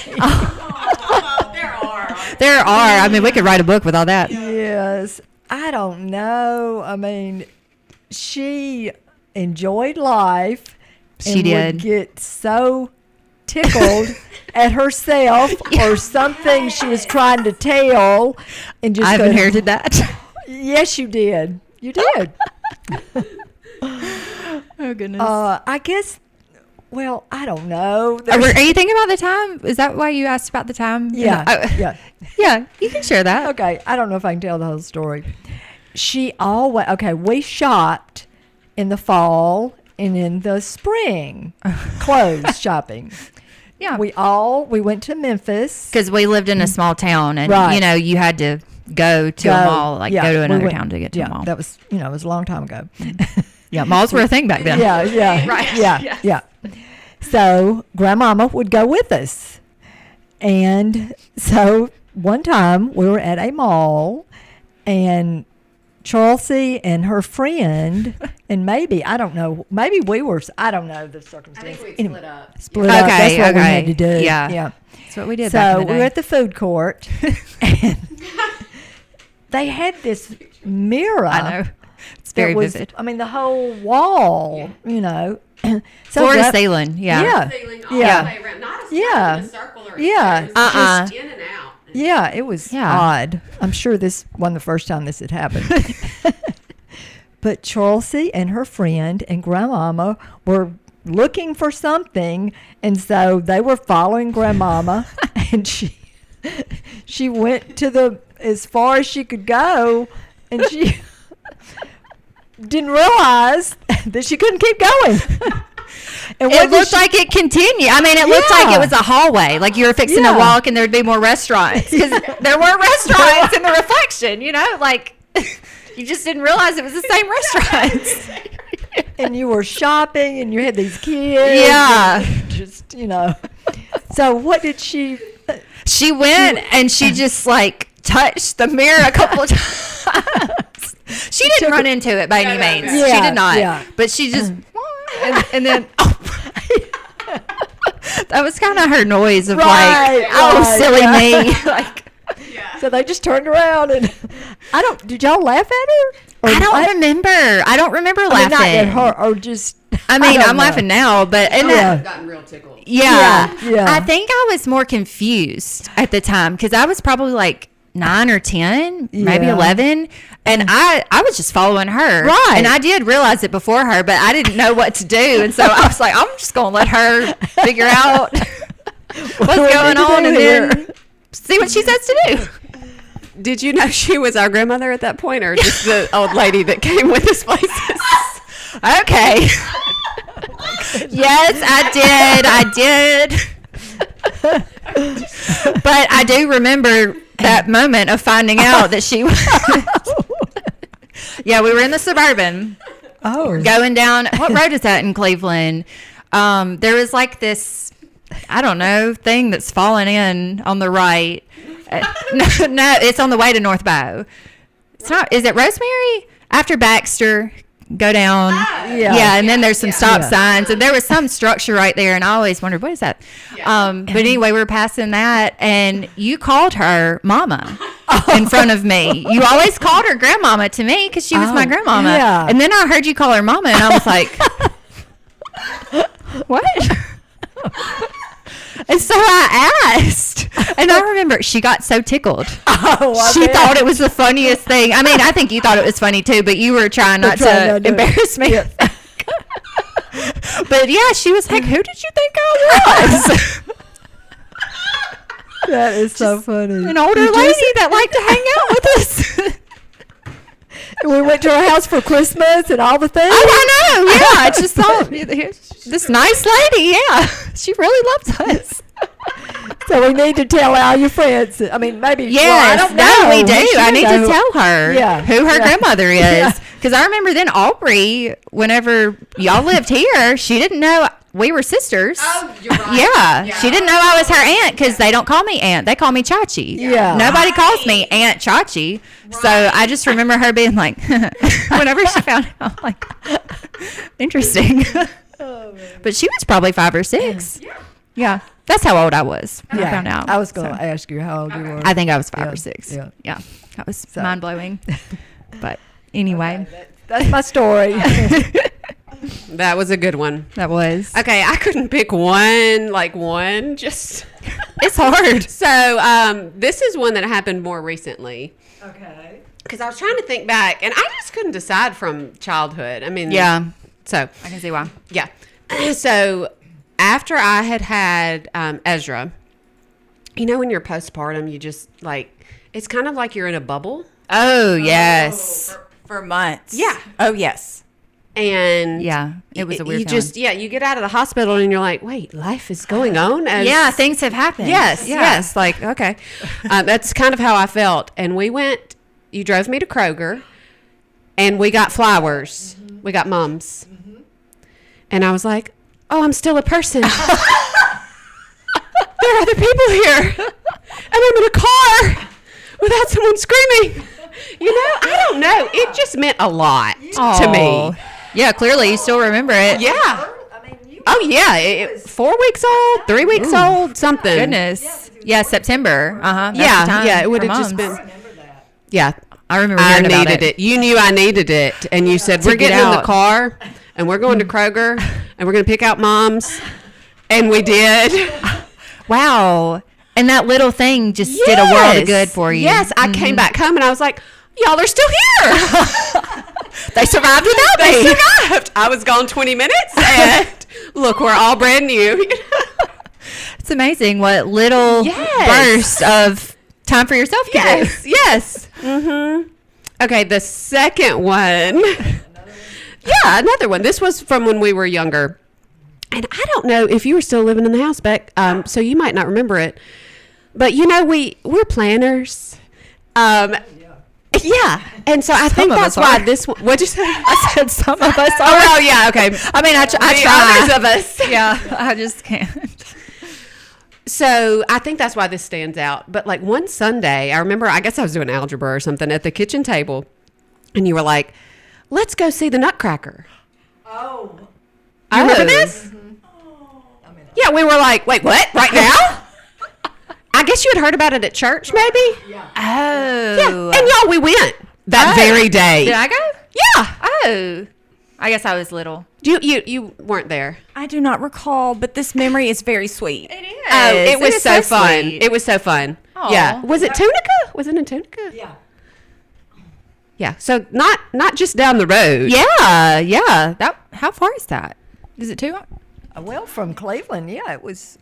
There are. I mean, we could write a book with all that. Yes. I don't know. I mean, she enjoyed life. She and did. Would get so tickled at herself or something she was trying to tell, and just I've inherited that. Yes, you did. You did. Oh goodness. I guess. Well, I don't know. Are you thinking about the time? Is that why you asked about the time? Yeah. Yeah. Yeah, you can share that. Okay. I don't know if I can tell the whole story. We shopped in the fall and in the spring, clothes shopping. Yeah. We went to Memphis. Because we lived in a small town, and, Right. You had to go to a mall, go to another town to get to a mall. That was, it was a long time ago. Yeah, malls were a thing back then. Yeah. Right. Yeah. Yes. Yeah. So grandmama would go with us. And so one time we were at a mall, and Chelsea and her friend, and I don't know the circumstances. I think we split up. Split up. That's what we Okay. had to do. Yeah. That's what we did back So in the we day. were at the food court, and they had this mirror. I know. It's very that was, vivid. I mean, the whole wall, So Floor to ceiling. Yeah. Yeah. Feeling all Yeah. the way around. Not a, Yeah. not in a circle or a Yeah. square. It's Uh-uh. just in and out. Yeah, it was Yeah. odd. I'm sure this wasn't the first time this had happened. But Chelsea and her friend and Grandmama were looking for something, and so they were following Grandmama, and she went to as far as she could go, and she didn't realize that she couldn't keep going. And It looked like it continued. I mean, it looked like Yeah. it was a hallway. Like you were fixing Yeah. to walk and there'd be more restaurants. Because there were restaurants in the reflection, like you just didn't realize it was the same restaurants. and you were shopping, and you had these kids. Yeah. and just, So what did she... She went and she just touched the mirror a couple of times. She didn't run into it by any means. no. She Yeah, did not. yeah. But she just, and then, that was kind of her noise of Right, right, silly yeah. me. So they just turned around, and did y'all laugh at her? Or I don't remember. I don't remember I mean, laughing. not at her, or just... I mean, don't I'm know. laughing now, but Yeah. I've gotten real tickled. yeah. Yeah. I think I was more confused at the time because I was probably 9 or 10, maybe Yeah. 11, and I was just following her. Right. And I did realize it before her, but I didn't know what to do, and so I was like, I'm just gonna let her figure out what's do we going need to on, do and here? then see what she says to do. Did you know she was our grandmother at that point, or just the old lady that came with us places? Okay. Yes, I did. But I do remember that moment of finding out that she was. Yeah, we were in the Suburban going down. What road is that in Cleveland? There was this, I don't know, thing that's fallen in on the right. No, it's on the way to North Bow. It's not. Is it Rosemary? After Baxter, go down. Yeah. And then there's some stop Yeah. signs, and there was some structure right there, and I always wondered, what is that? But anyway, we were passing that, and you called her Mama in front of me. You always called her Grandmama to me because she was my grandmama. yeah. And then I heard you call her Mama, and I was like, what? And so I asked, and I remember she got so tickled. She thought it was the funniest thing. I mean, I think you thought it was funny too, but you were trying not to embarrass me. But yeah, she was like, "Who did you think I was?" That is so funny. An older lady that liked to hang out with us. We went to her house for Christmas and all the things. Oh, I know. Yeah, I just thought this nice lady. Yeah, she really loves us. So we need to tell all your friends. I mean, maybe. Yes, well, I don't know. no, we do. should I need know. to tell her who her grandmother is. Because I remember then Aubrey, whenever y'all lived here, she didn't know we were sisters. Oh, you're right. Yeah, she didn't know I was her aunt because they don't call me aunt. They call me Chachi. Yeah. Nobody calls me Aunt Chachi. So I just remember her being like, whenever she found out, like, interesting. But she was probably 5 or 6. Yeah. That's how old I was when I found out. I was going to ask you how old you were. I think I was 5 Yeah, or 6. yeah. Yeah. That was mind blowing. But anyway, That's my story. That was a good one. that was. Okay, I couldn't pick one, just. It's hard. So this is one that happened more recently. Okay. Because I was trying to think back, and I just couldn't decide from childhood. I mean, Yeah. So, I can see why. yeah. So after I had Ezra, when you're postpartum, you just it's kind of like you're in a bubble. Oh, yes. For months. Yeah. Oh, yes. And Yeah. It was a weird you feeling. just, you get out of the hospital and you're like, wait, life is going on? Yeah, things have happened. Yes, Yeah. yes. Like, okay. That's kind of how I felt. And you drove me to Kroger, and we got flowers. We got mums. And I was like, oh, I'm still a person. There are other people here. And I'm in a car without someone screaming. I don't know. It just meant a lot to me. Yeah, clearly you still remember it. Yeah. Oh, yeah. 4 weeks old, 3 weeks old, something. Goodness. Yeah, September. Uh-huh. That's Yeah, the time yeah. It would for have just moms. been. Yeah. I remember I hearing about needed it. You knew I needed it, and you said, we're get getting in the out. car, and we're going to Kroger, and we're going to pick out moms. And we did. Wow. And that little thing just did a world of good for you. Yes, I came back home and I was like, y'all are still here. They survived without They me. survived. I was gone 20 minutes and look, we're all brand new. It's amazing what little bursts of time for yourself you Yes, yes. Mm-hmm. Okay, the second one. Yeah, another one. This was from when we were younger. And I don't know if you were still living in the house, Beck, so you might not remember it. But, you know, we're planners. Yeah. And so I think of that's us why are. this one. What'd you say? I said some of us Oh, are. well, yeah, okay. I mean, I The try. others of us. Yeah, I just can't. So I think that's why this stands out. But like one Sunday, I remember, I guess I was doing algebra or something at the kitchen table. And you were like, let's go see the Nutcracker. Oh. You remember this? Yeah, we were like, wait, what? Right now? I guess you had heard about it at church, maybe? Oh. Yeah. And y'all, we went that very day. Did I go? Yeah. Oh. I guess I was little. You weren't there. I do not recall, but this memory is very sweet. It is. Oh, it was so fun. sweet. It was so fun. Aw. Yeah. Was it Tunica? Was it in Tunica? Yeah. Yeah. So not just down the road. Yeah. How far is that? Is it 2 hours? Well, from Cleveland, yeah, it was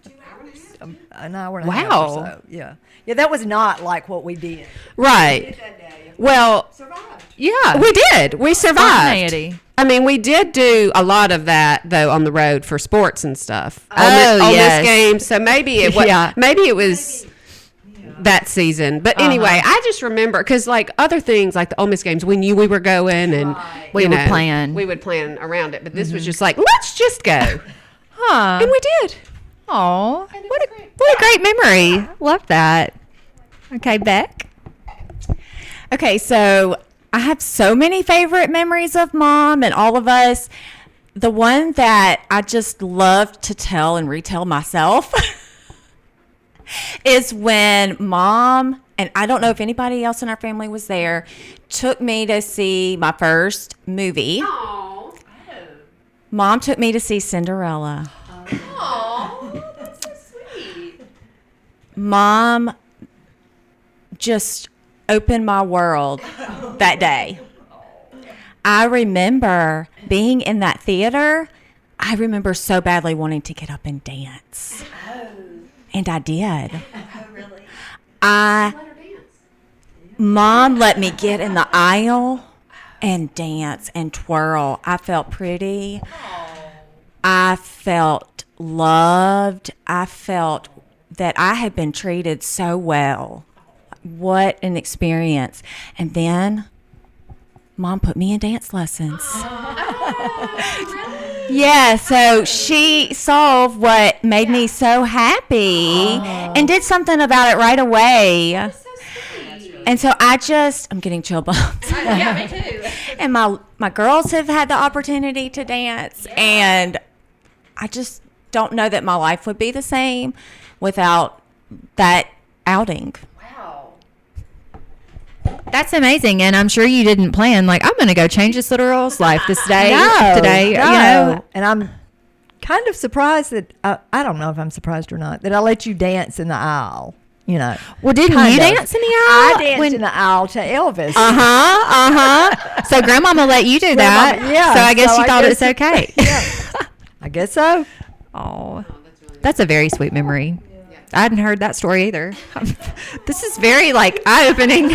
an hour and a half Wow. or so. Yeah. Yeah, that was not like what we did. Right. That day. Well, Survived. Yeah. we did. We survived. Spontaneity. I mean, we did do a lot of that though on the road for sports and stuff. Oh, on yes. this game. So maybe it was. Yeah. Maybe it was that season. But anyway, I just remember because like other things like the Ole Miss games, we knew we were going and We you would know, plan. We would plan around it. But this was just like, let's just go, Huh. and we did. Aw. What a great memory. Love that. Okay, Beck. Okay, so I have so many favorite memories of mom and all of us. The one that I just love to tell and retell myself is when mom, and I don't know if anybody else in our family was there, took me to see my first movie. Oh, Mom took me to see Cinderella. that's so sweet. Mom just opened my world that day. I remember being in that theater. I remember so badly wanting to get up and dance. And I did. Mom let me get in the aisle and dance and twirl. I felt pretty. I felt loved. I felt that I had been treated so well. What an experience. And then Mom put me in dance lessons. Yeah, so she saw what made me so happy and did something about it right away. And so I'm getting chill bumps. Yeah, me too. And my girls have had the opportunity to dance, and I just don't know that my life would be the same without that outing. That's amazing, and I'm sure you didn't plan like I'm going to go change this little girl's life this day, today. No. You know, And I'm kind of surprised that I don't know if I'm surprised or not that I let you dance in the aisle. You know. well, didn't Kind you of. dance in the I aisle? danced in the aisle to Elvis. So Grandmama let you do that. Grandmama- yeah, So I guess so she I thought it was guess- okay. Yeah. I guess so. Oh, that's a very sweet memory. I hadn't heard that story either. This is very like eye-opening.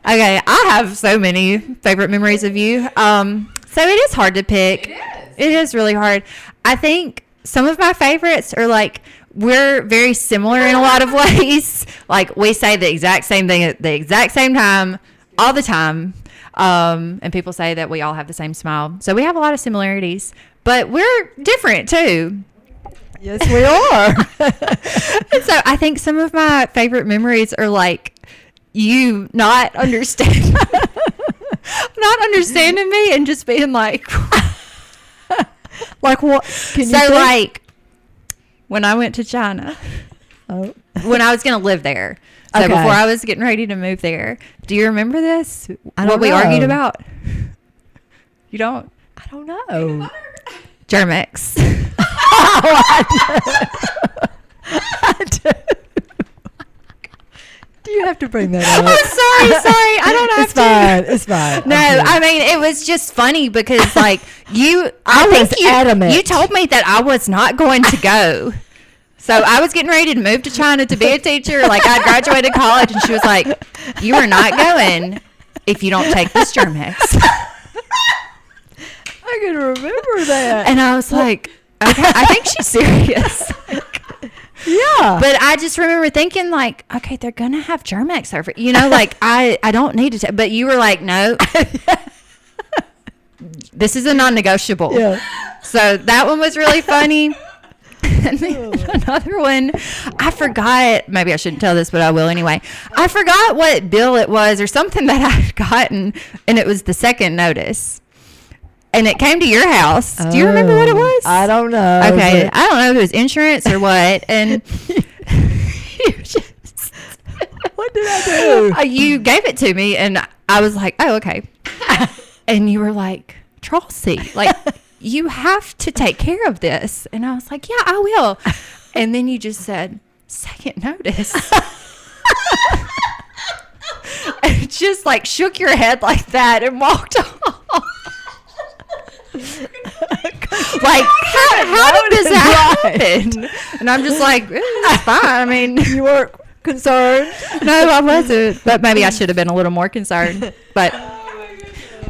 Okay, I have so many favorite memories of you. So it is hard to pick. It is really hard. I think some of my favorites are like we're very similar in a lot of ways. Like we say the exact same thing at the exact same time all the time. And people say that we all have the same smile. So we have a lot of similarities, but we're different too. Yes, we are. And so I think some of my favorite memories are like you not understanding me and just being like, Like what? Can you so think? like when I went to China, Oh. when I was going to live there. So Okay. before I was getting ready to move there, do you remember this? I What don't we know. argued about? You don't? I don't know. Germex. I do. Do you have to bring that up? Sorry. I don't have It's fine. It's fine. No, I'm I mean, it was just funny because, like, I think was adamant. You told me that I was not going to go. So I was getting ready to move to China to be a teacher. Like, I graduated college, and she was like, you are not going if you don't take this Germex. I can remember that. And I was like, okay, I think she's serious. Yeah. But I just remember thinking, like, okay, they're going to have Germex over. You know, like, I don't need to take. But you were like, no. This is a non-negotiable. Yeah. So that one was really funny. And then another one, I forgot. Maybe I shouldn't tell this, but I will anyway. I forgot what bill it was or something that I had gotten, and it was the second notice. And it came to your house. Do you remember what it was? I don't know. Okay, but- I don't know if it was insurance or what. And What did I do? you gave it to me, and I was like, oh, okay. And you were like, Trolsey, like, you have to take care of this. And I was like, yeah, I will. And then you just said, second notice. And just like shook your head like that and walked off. Like, how did this happen? And I'm just like, it's fine. I mean, You weren't concerned? no, I wasn't. But maybe I should have been a little more concerned. But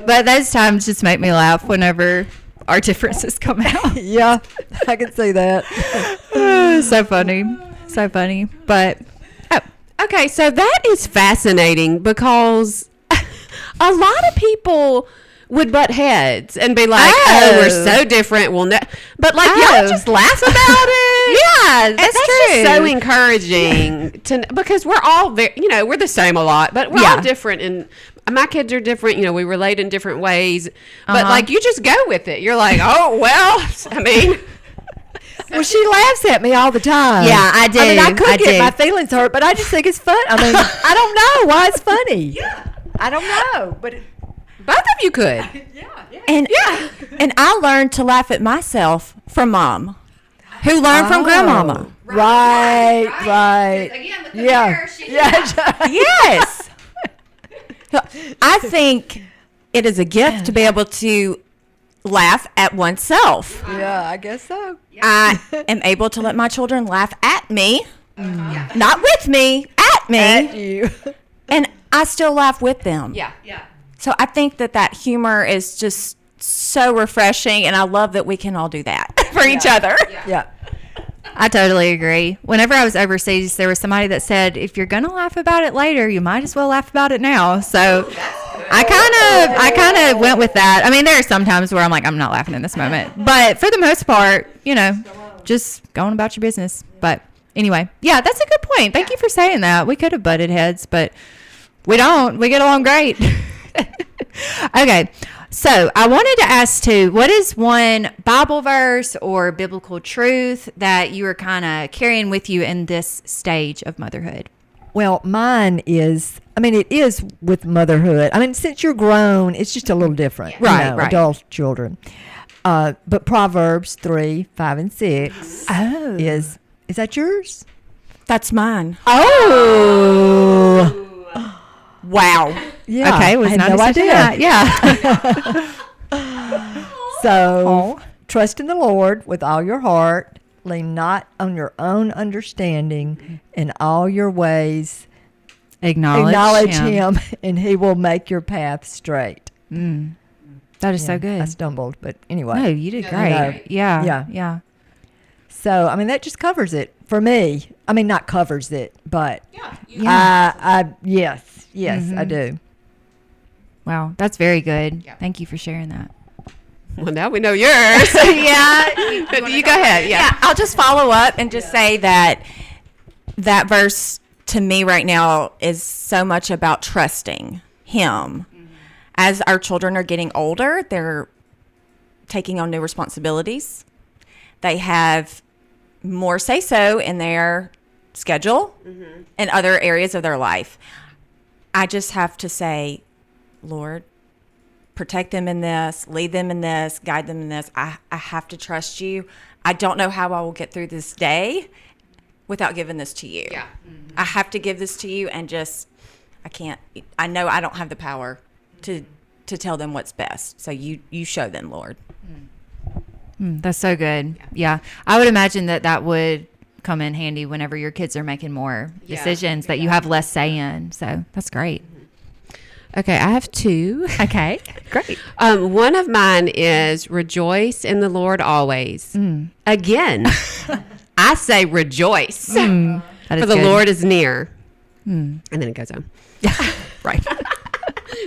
those times just make me laugh whenever our differences come out. Yeah, I can see that. So funny. So funny. But Okay, so that is fascinating because a lot of people would butt heads and be like, "Oh, we're so different." Well, but like y'all just laugh about it. yeah, that's true. Just so encouraging because we're all very, we're the same a lot, but we're Yeah. all different, and my kids are different. We relate in different ways, but like you just go with it. You're like, "Oh well," I mean. Well, she laughs at me all the time. Yeah, I do. I mean, I could I get do. my feelings hurt, but I just think it's fun. I mean, I don't know why it's funny. Yeah. I don't know, but Both of you could. And I learned to laugh at myself from mom, who learned from grandmama. Right. Again, with Yeah. Yeah. Yes. I think it is a gift to be able to laugh at oneself. Yeah, I guess so. I am able to let my children laugh at me, not with me, at me, At you. and I still laugh with them. Yeah. So I think that humor is just so refreshing, and I love that we can all do that for each other. Yeah. I totally agree. Whenever I was overseas, there was somebody that said, if you're going to laugh about it later, you might as well laugh about it now. So I kind of went with that. I mean, there are some times where I'm like, I'm not laughing in this moment. But for the most part, just going about your business. But anyway, yeah, that's a good point. Thank you for saying that. We could have butted heads, but we don't. We get along great. Okay. So I wanted to ask too, what is one Bible verse or biblical truth that you are kind of carrying with you in this stage of motherhood? Well, mine is, it is with motherhood. Since you're grown, it's just a little different. Right. Adult children. But Proverbs 3, 5, and 6 Oh. is that yours? That's mine. Oh. Wow. Yeah. Okay. Was I had not no expecting idea. that. Yeah. So, trust in the Lord with all your heart. Lean not on your own understanding. In all your ways, acknowledge him, and he will make your path straight. That is so good. I stumbled, but anyway. No, you did great. No. Yeah. So, that just covers it for me. Not covers it, but yes, I do. Wow. That's very good. Thank you for sharing that. Well, now we know yours. Yeah. You go ahead. Yeah. I'll just follow up and just say that verse to me right now is so much about trusting him. As our children are getting older, they're taking on new responsibilities. They have more say-so in their schedule and other areas of their life. I just have to say, Lord, protect them in this, lead them in this, guide them in this. I have to trust you. I don't know how I will get through this day without giving this to you. Yeah. I have to give this to you, and just, I can't, I know I don't have the power to tell them what's best. So you show them, Lord. That's so good. Yeah. I would imagine that would come in handy whenever your kids are making more decisions that you have less say in. So that's great. Okay, I have two. Okay, great. One of mine is rejoice in the Lord always. Again, I say rejoice, That is for the good. Lord is near. And then it goes on. Right.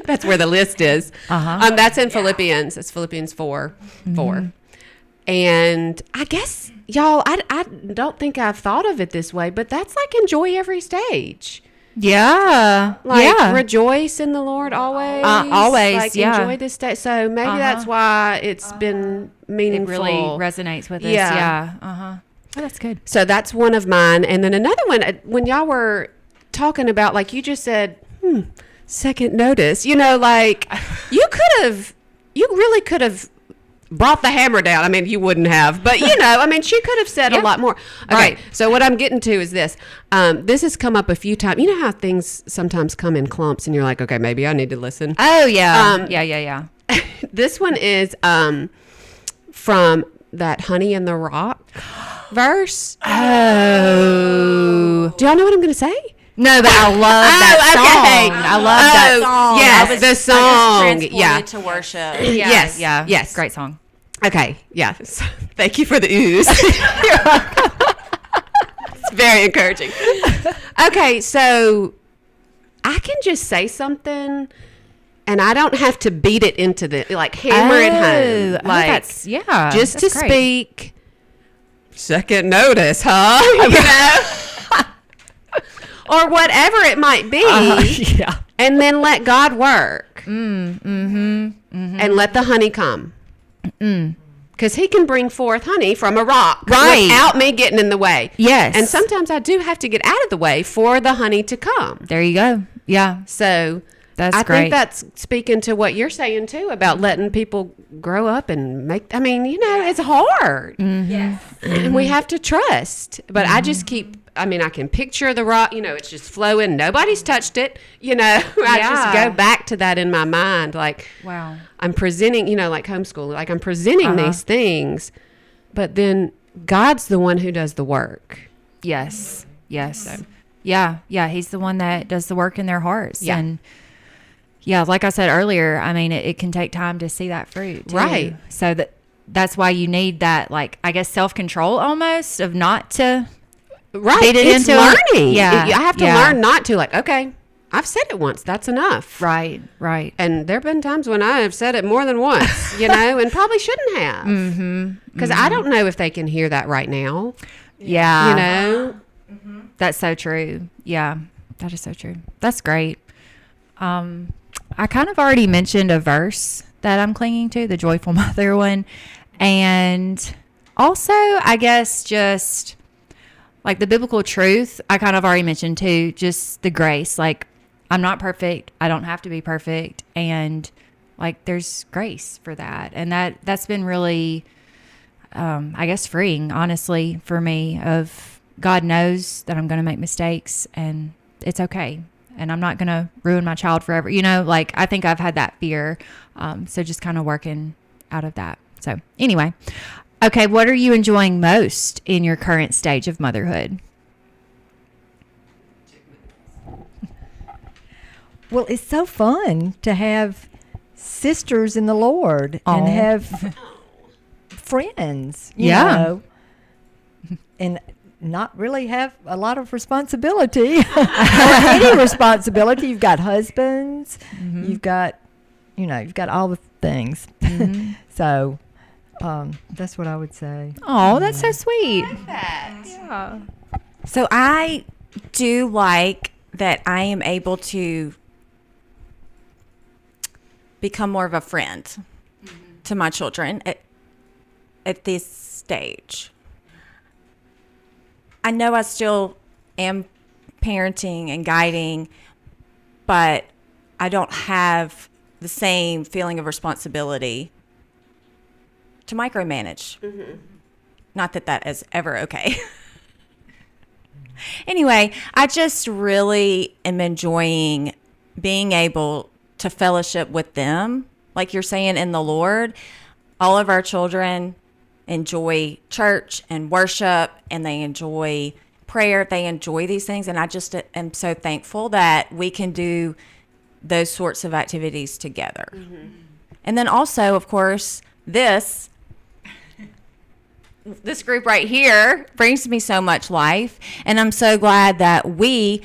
That's where the list is. That's in Philippians. It's Philippians 4. And I guess, y'all, I don't think I've thought of it this way, but that's like enjoy every stage. Yeah. Like rejoice in the Lord always. Always, like yeah. enjoy this day. So maybe that's why it's been It meaningful. really resonates with us. Yeah. Yeah. Oh, that's good. So that's one of mine. And then another one, when y'all were talking about, like you just said, second notice, like you really could have brought the hammer down. I mean, you wouldn't have, but she could have said a lot more. Okay. Right. So what I'm getting to is this. This has come up a few times. You know how things sometimes come in clumps and you're like, okay, maybe I need to listen. Oh, yeah. Yeah. This one is from that Honey in the Rock verse. Oh. Do y'all know what I'm going to say? No, but I love that song. I love that song. Yes, the song. Transported to worship. Yeah. Yes. Yes. Great song. Okay. Yeah. Thank you for the ooze. It's very encouraging. Okay. So I can just say something and I don't have to beat it into hammer it home. That's Just that's to great. speak second notice, huh? Or whatever it might be. Yeah. And then let God work. And let the honey come. Because he can bring forth honey from a rock. Right. Without me getting in the way. Yes. And sometimes I do have to get out of the way for the honey to come. There you go. Yeah. So That's I great. think that's speaking to what you're saying too about letting people grow up and it's hard. Yes. And we have to trust. But I just I can picture the rock, it's just flowing. Nobody's touched it. I just go back to that in my mind. Like, Wow. I'm presenting, like homeschool, like I'm presenting these things, but then God's the one who does the work. Yes. Yes. Yeah. He's the one that does the work in their hearts. Yeah. And like I said earlier, it can take time to see that fruit. Too. Right. So that's why you need that, self-control almost of not to Right. beat it It's into learning. Yeah. I have to learn not to okay, I've said it once. That's enough. Right. And there have been times when I have said it more than once, and probably shouldn't have. Because I don't know if they can hear that right now. Yeah. That's so true. Yeah. That is so true. That's great. I kind of already mentioned a verse that I'm clinging to, the Joyful Mother one. And also, I guess, just like the biblical truth, I kind of already mentioned too, just the grace. Like, I'm not perfect. I don't have to be perfect. And there's grace for that. And that's been really, I guess, freeing, honestly, for me, of God knows that I'm going to make mistakes and it's okay. And I'm not going to ruin my child forever. I think I've had that fear. So just kind of working out of that. So anyway, okay. What are you enjoying most in your current stage of motherhood? Well, it's so fun to have sisters in the Lord and have friends, you know, and not really have a lot of responsibility or any responsibility. You've got husbands, you've got all the things. So that's what I would say. Oh, that's so sweet. So I do like that I am able to become more of a friend to my children at this stage. I know I still am parenting and guiding, but I don't have the same feeling of responsibility to micromanage. Not that that is ever okay. Anyway, I just really am enjoying being able to fellowship with them. Like you're saying, in the Lord, all of our children enjoy church and worship, and they enjoy prayer. They enjoy these things. And I just am so thankful that we can do those sorts of activities together. And then also, of course, this group right here brings me so much life. And I'm so glad that we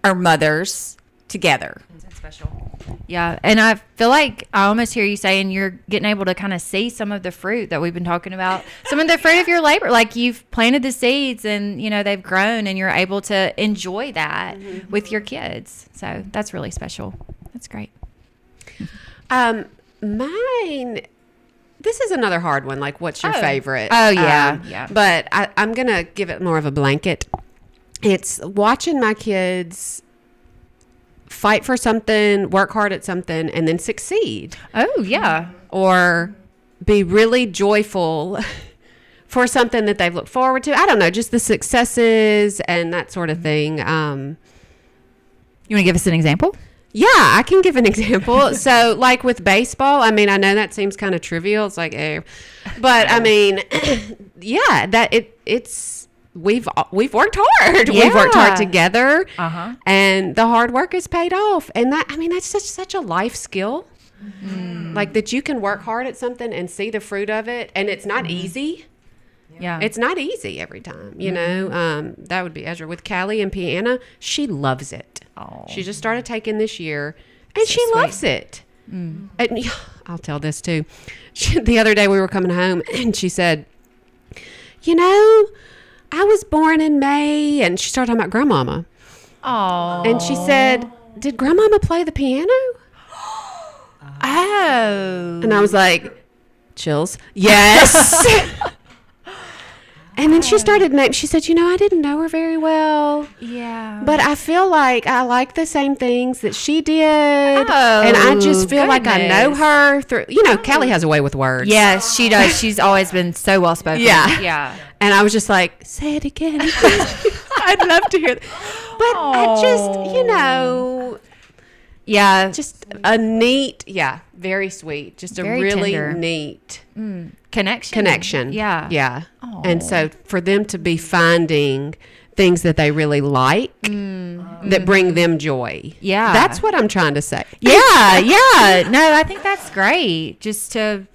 are mothers together. That's special. Yeah, and I feel like I almost hear you saying you're getting able to kind of see some of the fruit that we've been talking about, some of the fruit of your labor. Like you've planted the seeds and, they've grown and you're able to enjoy that with your kids. So that's really special. That's great. Mine, this is another hard one. Like, what's your favorite? Oh, yeah. Yeah. But I'm going to give it more of a blanket. It's watching my kids fight for something, work hard at something, and then succeed. Oh, yeah. Or be really joyful for something that they've looked forward to. I don't know, just the successes and that sort of thing. You want to give us an example? Yeah, I can give an example. So, like with baseball, I mean, I know that seems kind of trivial. It's like, but I mean, yeah, it's we've worked hard. Yeah. We've worked hard together, Uh-huh. and the hard work is paid off. And that's such a life skill, like that you can work hard at something and see the fruit of it, and it's not easy. Yeah. It's not easy every time, you know. That would be Ezra. With Callie and piano, she loves it. Oh. She just started taking this year, and So she sweet. loves it. And I'll tell this too. The other day we were coming home, and she said, I was born in May, and she started talking about grandmama. Oh. And she said, did grandmama play the piano? Oh. And I was like, chills. Yes. And then she started she said, I didn't know her very well, Yeah. but I feel like I like the same things that she did. Oh, and I just feel like I know goodness. her through, Kelly has a way with words. Yes, she does. She's always been so well spoken. Yeah. Yeah. And I was just like, say it again. I'd love to hear that. But I just, Yeah. just a neat, very sweet, just a Very really tender. neat Connection. Yeah. Yeah. Aw. And so for them to be finding things that they really like that bring them joy. Yeah. That's what I'm trying to say. Yeah. Yeah. No, I think that's great. Just to,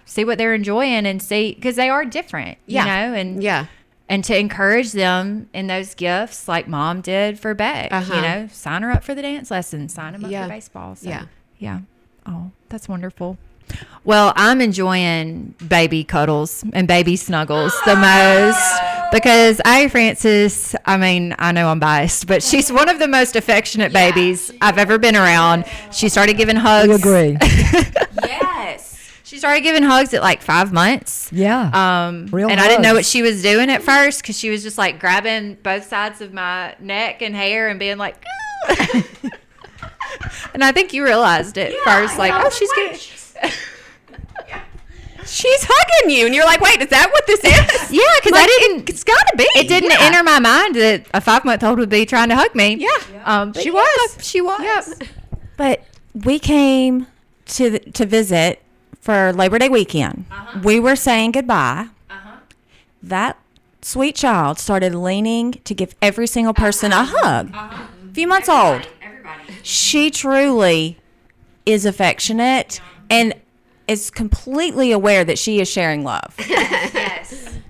see what they're enjoying and see, because they are different, and Yeah. and to encourage them in those gifts like mom did for Beck, sign her up for the dance lessons, sign them up Yeah. for baseball. So, Yeah. Yeah. Oh, that's wonderful. Well, I'm enjoying baby cuddles and baby snuggles the most because Frances, I know I'm biased, but she's one of the most affectionate babies I've ever been around. She started giving hugs. We agree. Yes. She started giving hugs at like 5 months. Yeah. Real and I didn't know what hugs. she was doing at first because she was just like grabbing both sides of my neck and hair and being like, and I think you realized it first, like, oh, she's getting. She's hugging you, and you're like, wait, is that what this is? Yeah, because I didn't. It's got to be. It didn't enter my mind that a 5-month-old would be trying to hug me. Yeah. But She was. She was. Yep. But we came to visit for Labor Day weekend. We were saying goodbye. That sweet child started leaning to give every single person a hug. A few months old. She truly is affectionate and is completely aware that she is sharing love.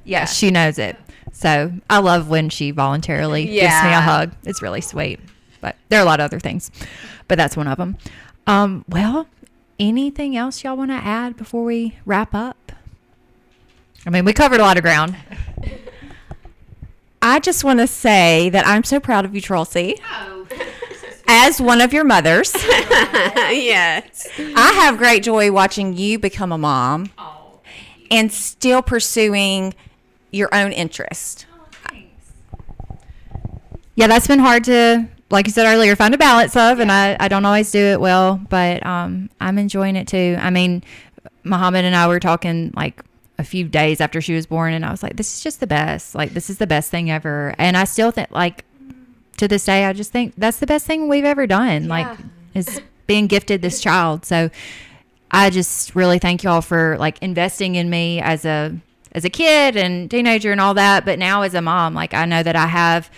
Yeah, she knows it. So I love when she voluntarily gives me a Yeah. hug. It's really sweet. But there are a lot of other things, but that's one of them. Well, anything else y'all want to add before we wrap up? We covered a lot of ground. I just want to say that I'm so proud of you, Trolsey. As one of your mothers, Yes. I have great joy watching you become a mom and still pursuing your own interest. Yeah, that's been hard to like you said earlier, find a balance of, and I don't always do it well, but I'm enjoying it too. I mean, Muhammad and I were talking like a few days after she was born, and I was like, this is just the best. Like, this is the best thing ever. And I still think, like, to this day, I just think that's the best thing we've ever done, like, is being gifted this child. So I just really thank y'all for, like, investing in me as a kid and teenager and all that. But now as a mom, like, I know that I have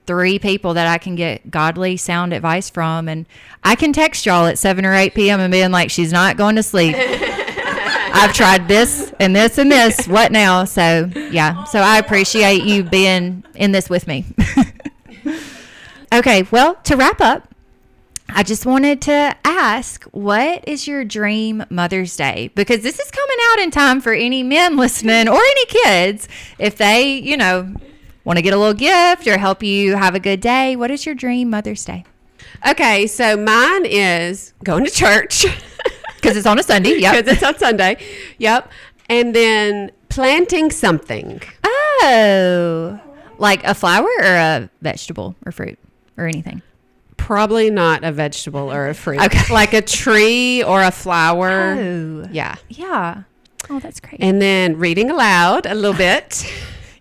3 people that I can get godly, sound advice from. And I can text y'all at 7 or 8 p.m. and being like, she's not going to sleep. I've tried this and this and this. What now? So, yeah. So I appreciate you being in this with me. Okay. Well, to wrap up, I just wanted to ask, what is your dream Mother's Day? Because this is coming out in time for any men listening or any kids. If they, you know, want to get a little gift or help you have a good day, what is your dream Mother's Day? Okay, so mine is going to church. Because it's on a Sunday. Yep. Because it's on Sunday. Yep. And then planting something. Oh, like a flower or a vegetable or fruit or anything? Probably not a vegetable or a fruit. Okay. Like a tree or a flower. Oh. Yeah. Yeah. Oh, that's great. And then reading aloud a little bit.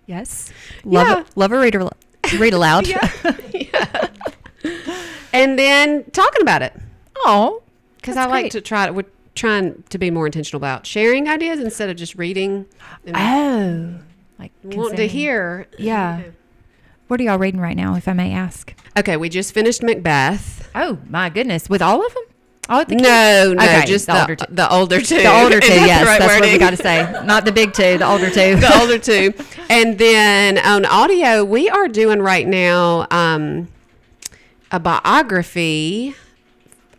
Yes. Love a reader. Read aloud. Yeah. And then talking about it. Oh. Because I like to we're trying to be more intentional about sharing ideas instead of just reading. And like wanting to hear. Yeah. What are y'all reading right now, if I may ask? Okay, we just finished Macbeth. Oh, my goodness. With all of them? All of the kids? No, Okay, just the older two. The older two. The older two, yes. Right That's what we wording? got to say. Not the big two, the older two. The older two. And then on audio, we are doing right now a biography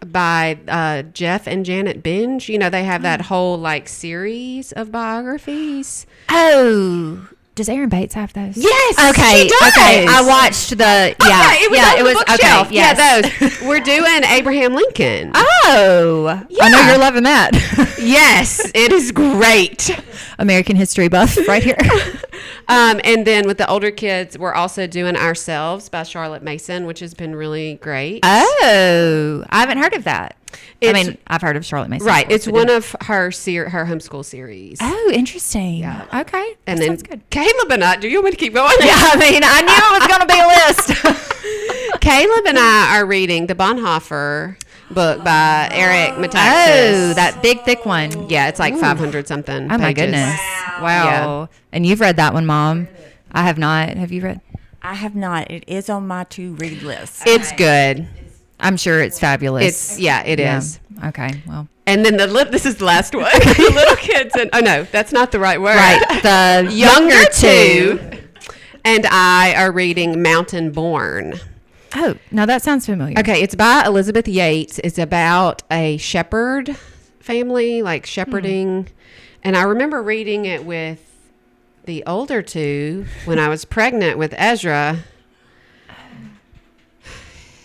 by Jeff and Janet Binge. You know, they have that whole like series of biographies. Oh. Does Aaron Bates have those? Yes. Okay. She does. Okay. I watched the. Yeah. Okay, it was on the bookshelf. Okay. Yes. Yeah, those. We're doing Abraham Lincoln. Oh. Yeah. I know you're loving that. Yes, it is great. American history buff right here. And then with the older kids, we're also doing Ourselves by Charlotte Mason, which has been really great. Oh, I haven't heard of that. I It's- mean, I've heard of Charlotte Mason. Right. before, It's but one didn't- of her her homeschool series. Oh, interesting. Yeah. Okay. And that then sounds good. Caleb and I, do you want me to keep going? Yeah, I mean, I knew it was going to be a list. Caleb and I are reading the Bonhoeffer book by Eric Metaxas. Oh, that big, thick one. Yeah, it's like 500 something. Oh, my pages. goodness. Wow. And you've read that one, Mom. I have not. Have you read? I have not. It is on my to-read list. It's good. I'm sure it's fabulous. It is. Okay, well. And then this is the last one. The little kids and oh no, that's not the right word. Right. The Younger two and I are reading Mountain Born. Oh, now that sounds familiar. Okay, it's by Elizabeth Yates. It's about a shepherd family, like shepherding. And I remember reading it with the older two when I was pregnant with Ezra.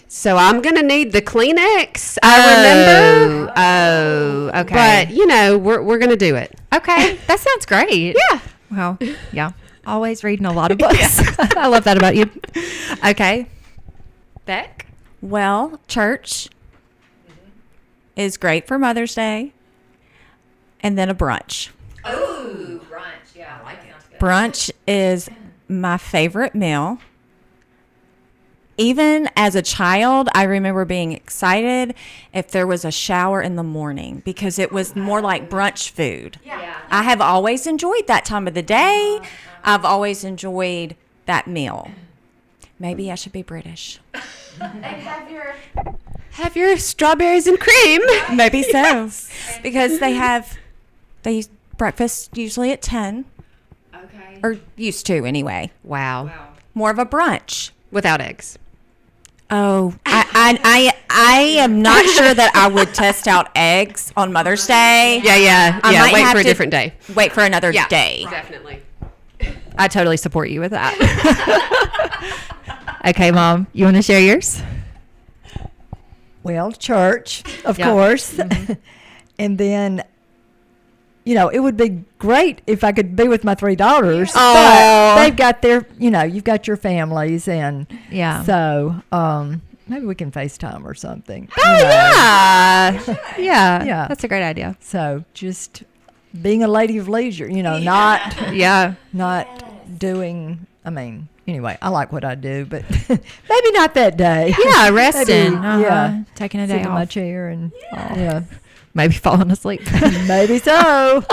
So I'm going to need the Kleenex. I remember. Oh, okay. But, you know, we're going to do it. Okay, that sounds great. Yeah. Well, yeah. Always reading a lot of books. I love that about you. Okay. Beck? Well, church is great for Mother's Day. And then a brunch. Oh, brunch. Yeah, I like it. Brunch is my favorite meal. Even as a child, I remember being excited if there was a shower in the morning because it was more like brunch food. Yeah. I have always enjoyed that time of the day. I've always enjoyed that meal. Maybe I should be British. Have your strawberries and cream. Maybe so. Because they use breakfast usually at 10. Okay. Or used to anyway. Wow. More of a brunch. Without eggs. Oh, I am not sure that I would test out eggs on Mother's Day. Yeah. I might Wait have for a to different day. Wait for another Yeah, day. definitely. I totally support you with that. Okay, Mom, you want to share yours? Well, church, of Yeah. course. And then, you know, it would be great if I could be with my 3 daughters. Aw. But they've got their, you know, you've got your families. And Yeah. so, maybe we can FaceTime or something. Oh, you know. yeah. Yeah. Yeah. That's a great idea. So just being a lady of leisure, not Yeah. doing. I mean, anyway, I like what I do, but maybe not that day. Yeah, resting. Maybe, yeah, Taking a day sitting in my off. chair and yeah, Maybe falling asleep. maybe so.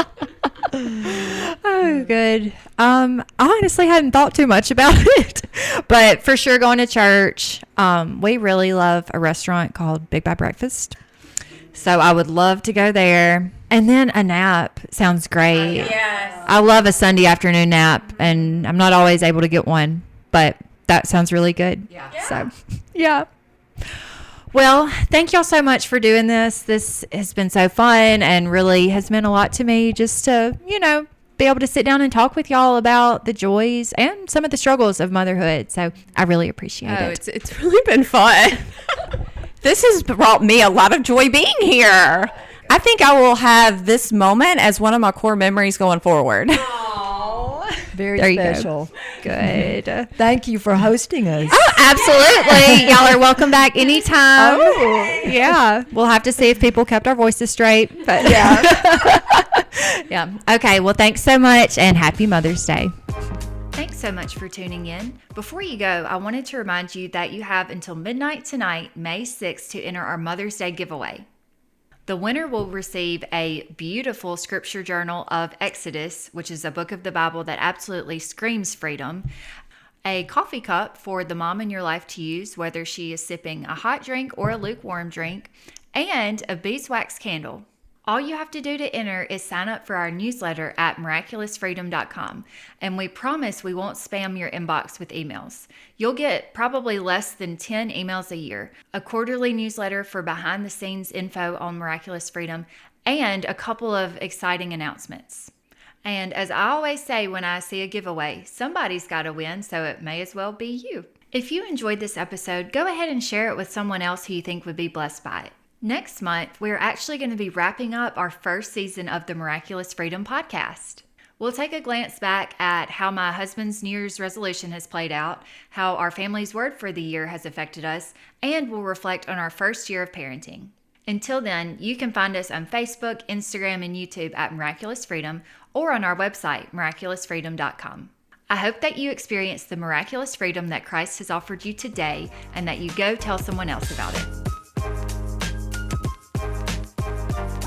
Oh, good. I honestly hadn't thought too much about it, but for sure going to church. We really love a restaurant called Big Bad Breakfast. So I would love to go there. And then a nap sounds great. Yes. I love a Sunday afternoon nap, and I'm not always able to get one, but that sounds really good. Yeah. So, yeah. Well, thank y'all so much for doing this. This has been so fun and really has meant a lot to me just to, be able to sit down and talk with y'all about the joys and some of the struggles of motherhood. So I really appreciate it. It's really been fun. This has brought me a lot of joy being here. I think I will have this moment as one of my core memories going forward. Very There you go. special. Good. Thank you for hosting us. Oh, absolutely. Y'all are welcome back anytime. Oh. Yeah. We'll have to see if people kept our voices straight. But yeah. Yeah. Okay. Well, thanks so much and happy Mother's Day. Thanks so much for tuning in. Before you go, I wanted to remind you that you have until midnight tonight, May 6th, to enter our Mother's Day giveaway. The winner will receive a beautiful scripture journal of Exodus, which is a book of the Bible that absolutely screams freedom, a coffee cup for the mom in your life to use, whether she is sipping a hot drink or a lukewarm drink, and a beeswax candle. All you have to do to enter is sign up for our newsletter at miraculousfreedom.com, and we promise we won't spam your inbox with emails. You'll get probably less than 10 emails a year, a quarterly newsletter for behind-the-scenes info on Miraculous Freedom, and a couple of exciting announcements. And as I always say when I see a giveaway, somebody's got to win, so it may as well be you. If you enjoyed this episode, go ahead and share it with someone else who you think would be blessed by it. Next month, we're actually going to be wrapping up our first season of the Miraculous Freedom podcast. We'll take a glance back at how my husband's New Year's resolution has played out, how our family's word for the year has affected us, and we'll reflect on our first year of parenting. Until then, you can find us on Facebook, Instagram, and YouTube at Miraculous Freedom or on our website, miraculousfreedom.com. I hope that you experience the miraculous freedom that Christ has offered you today and that you go tell someone else about it.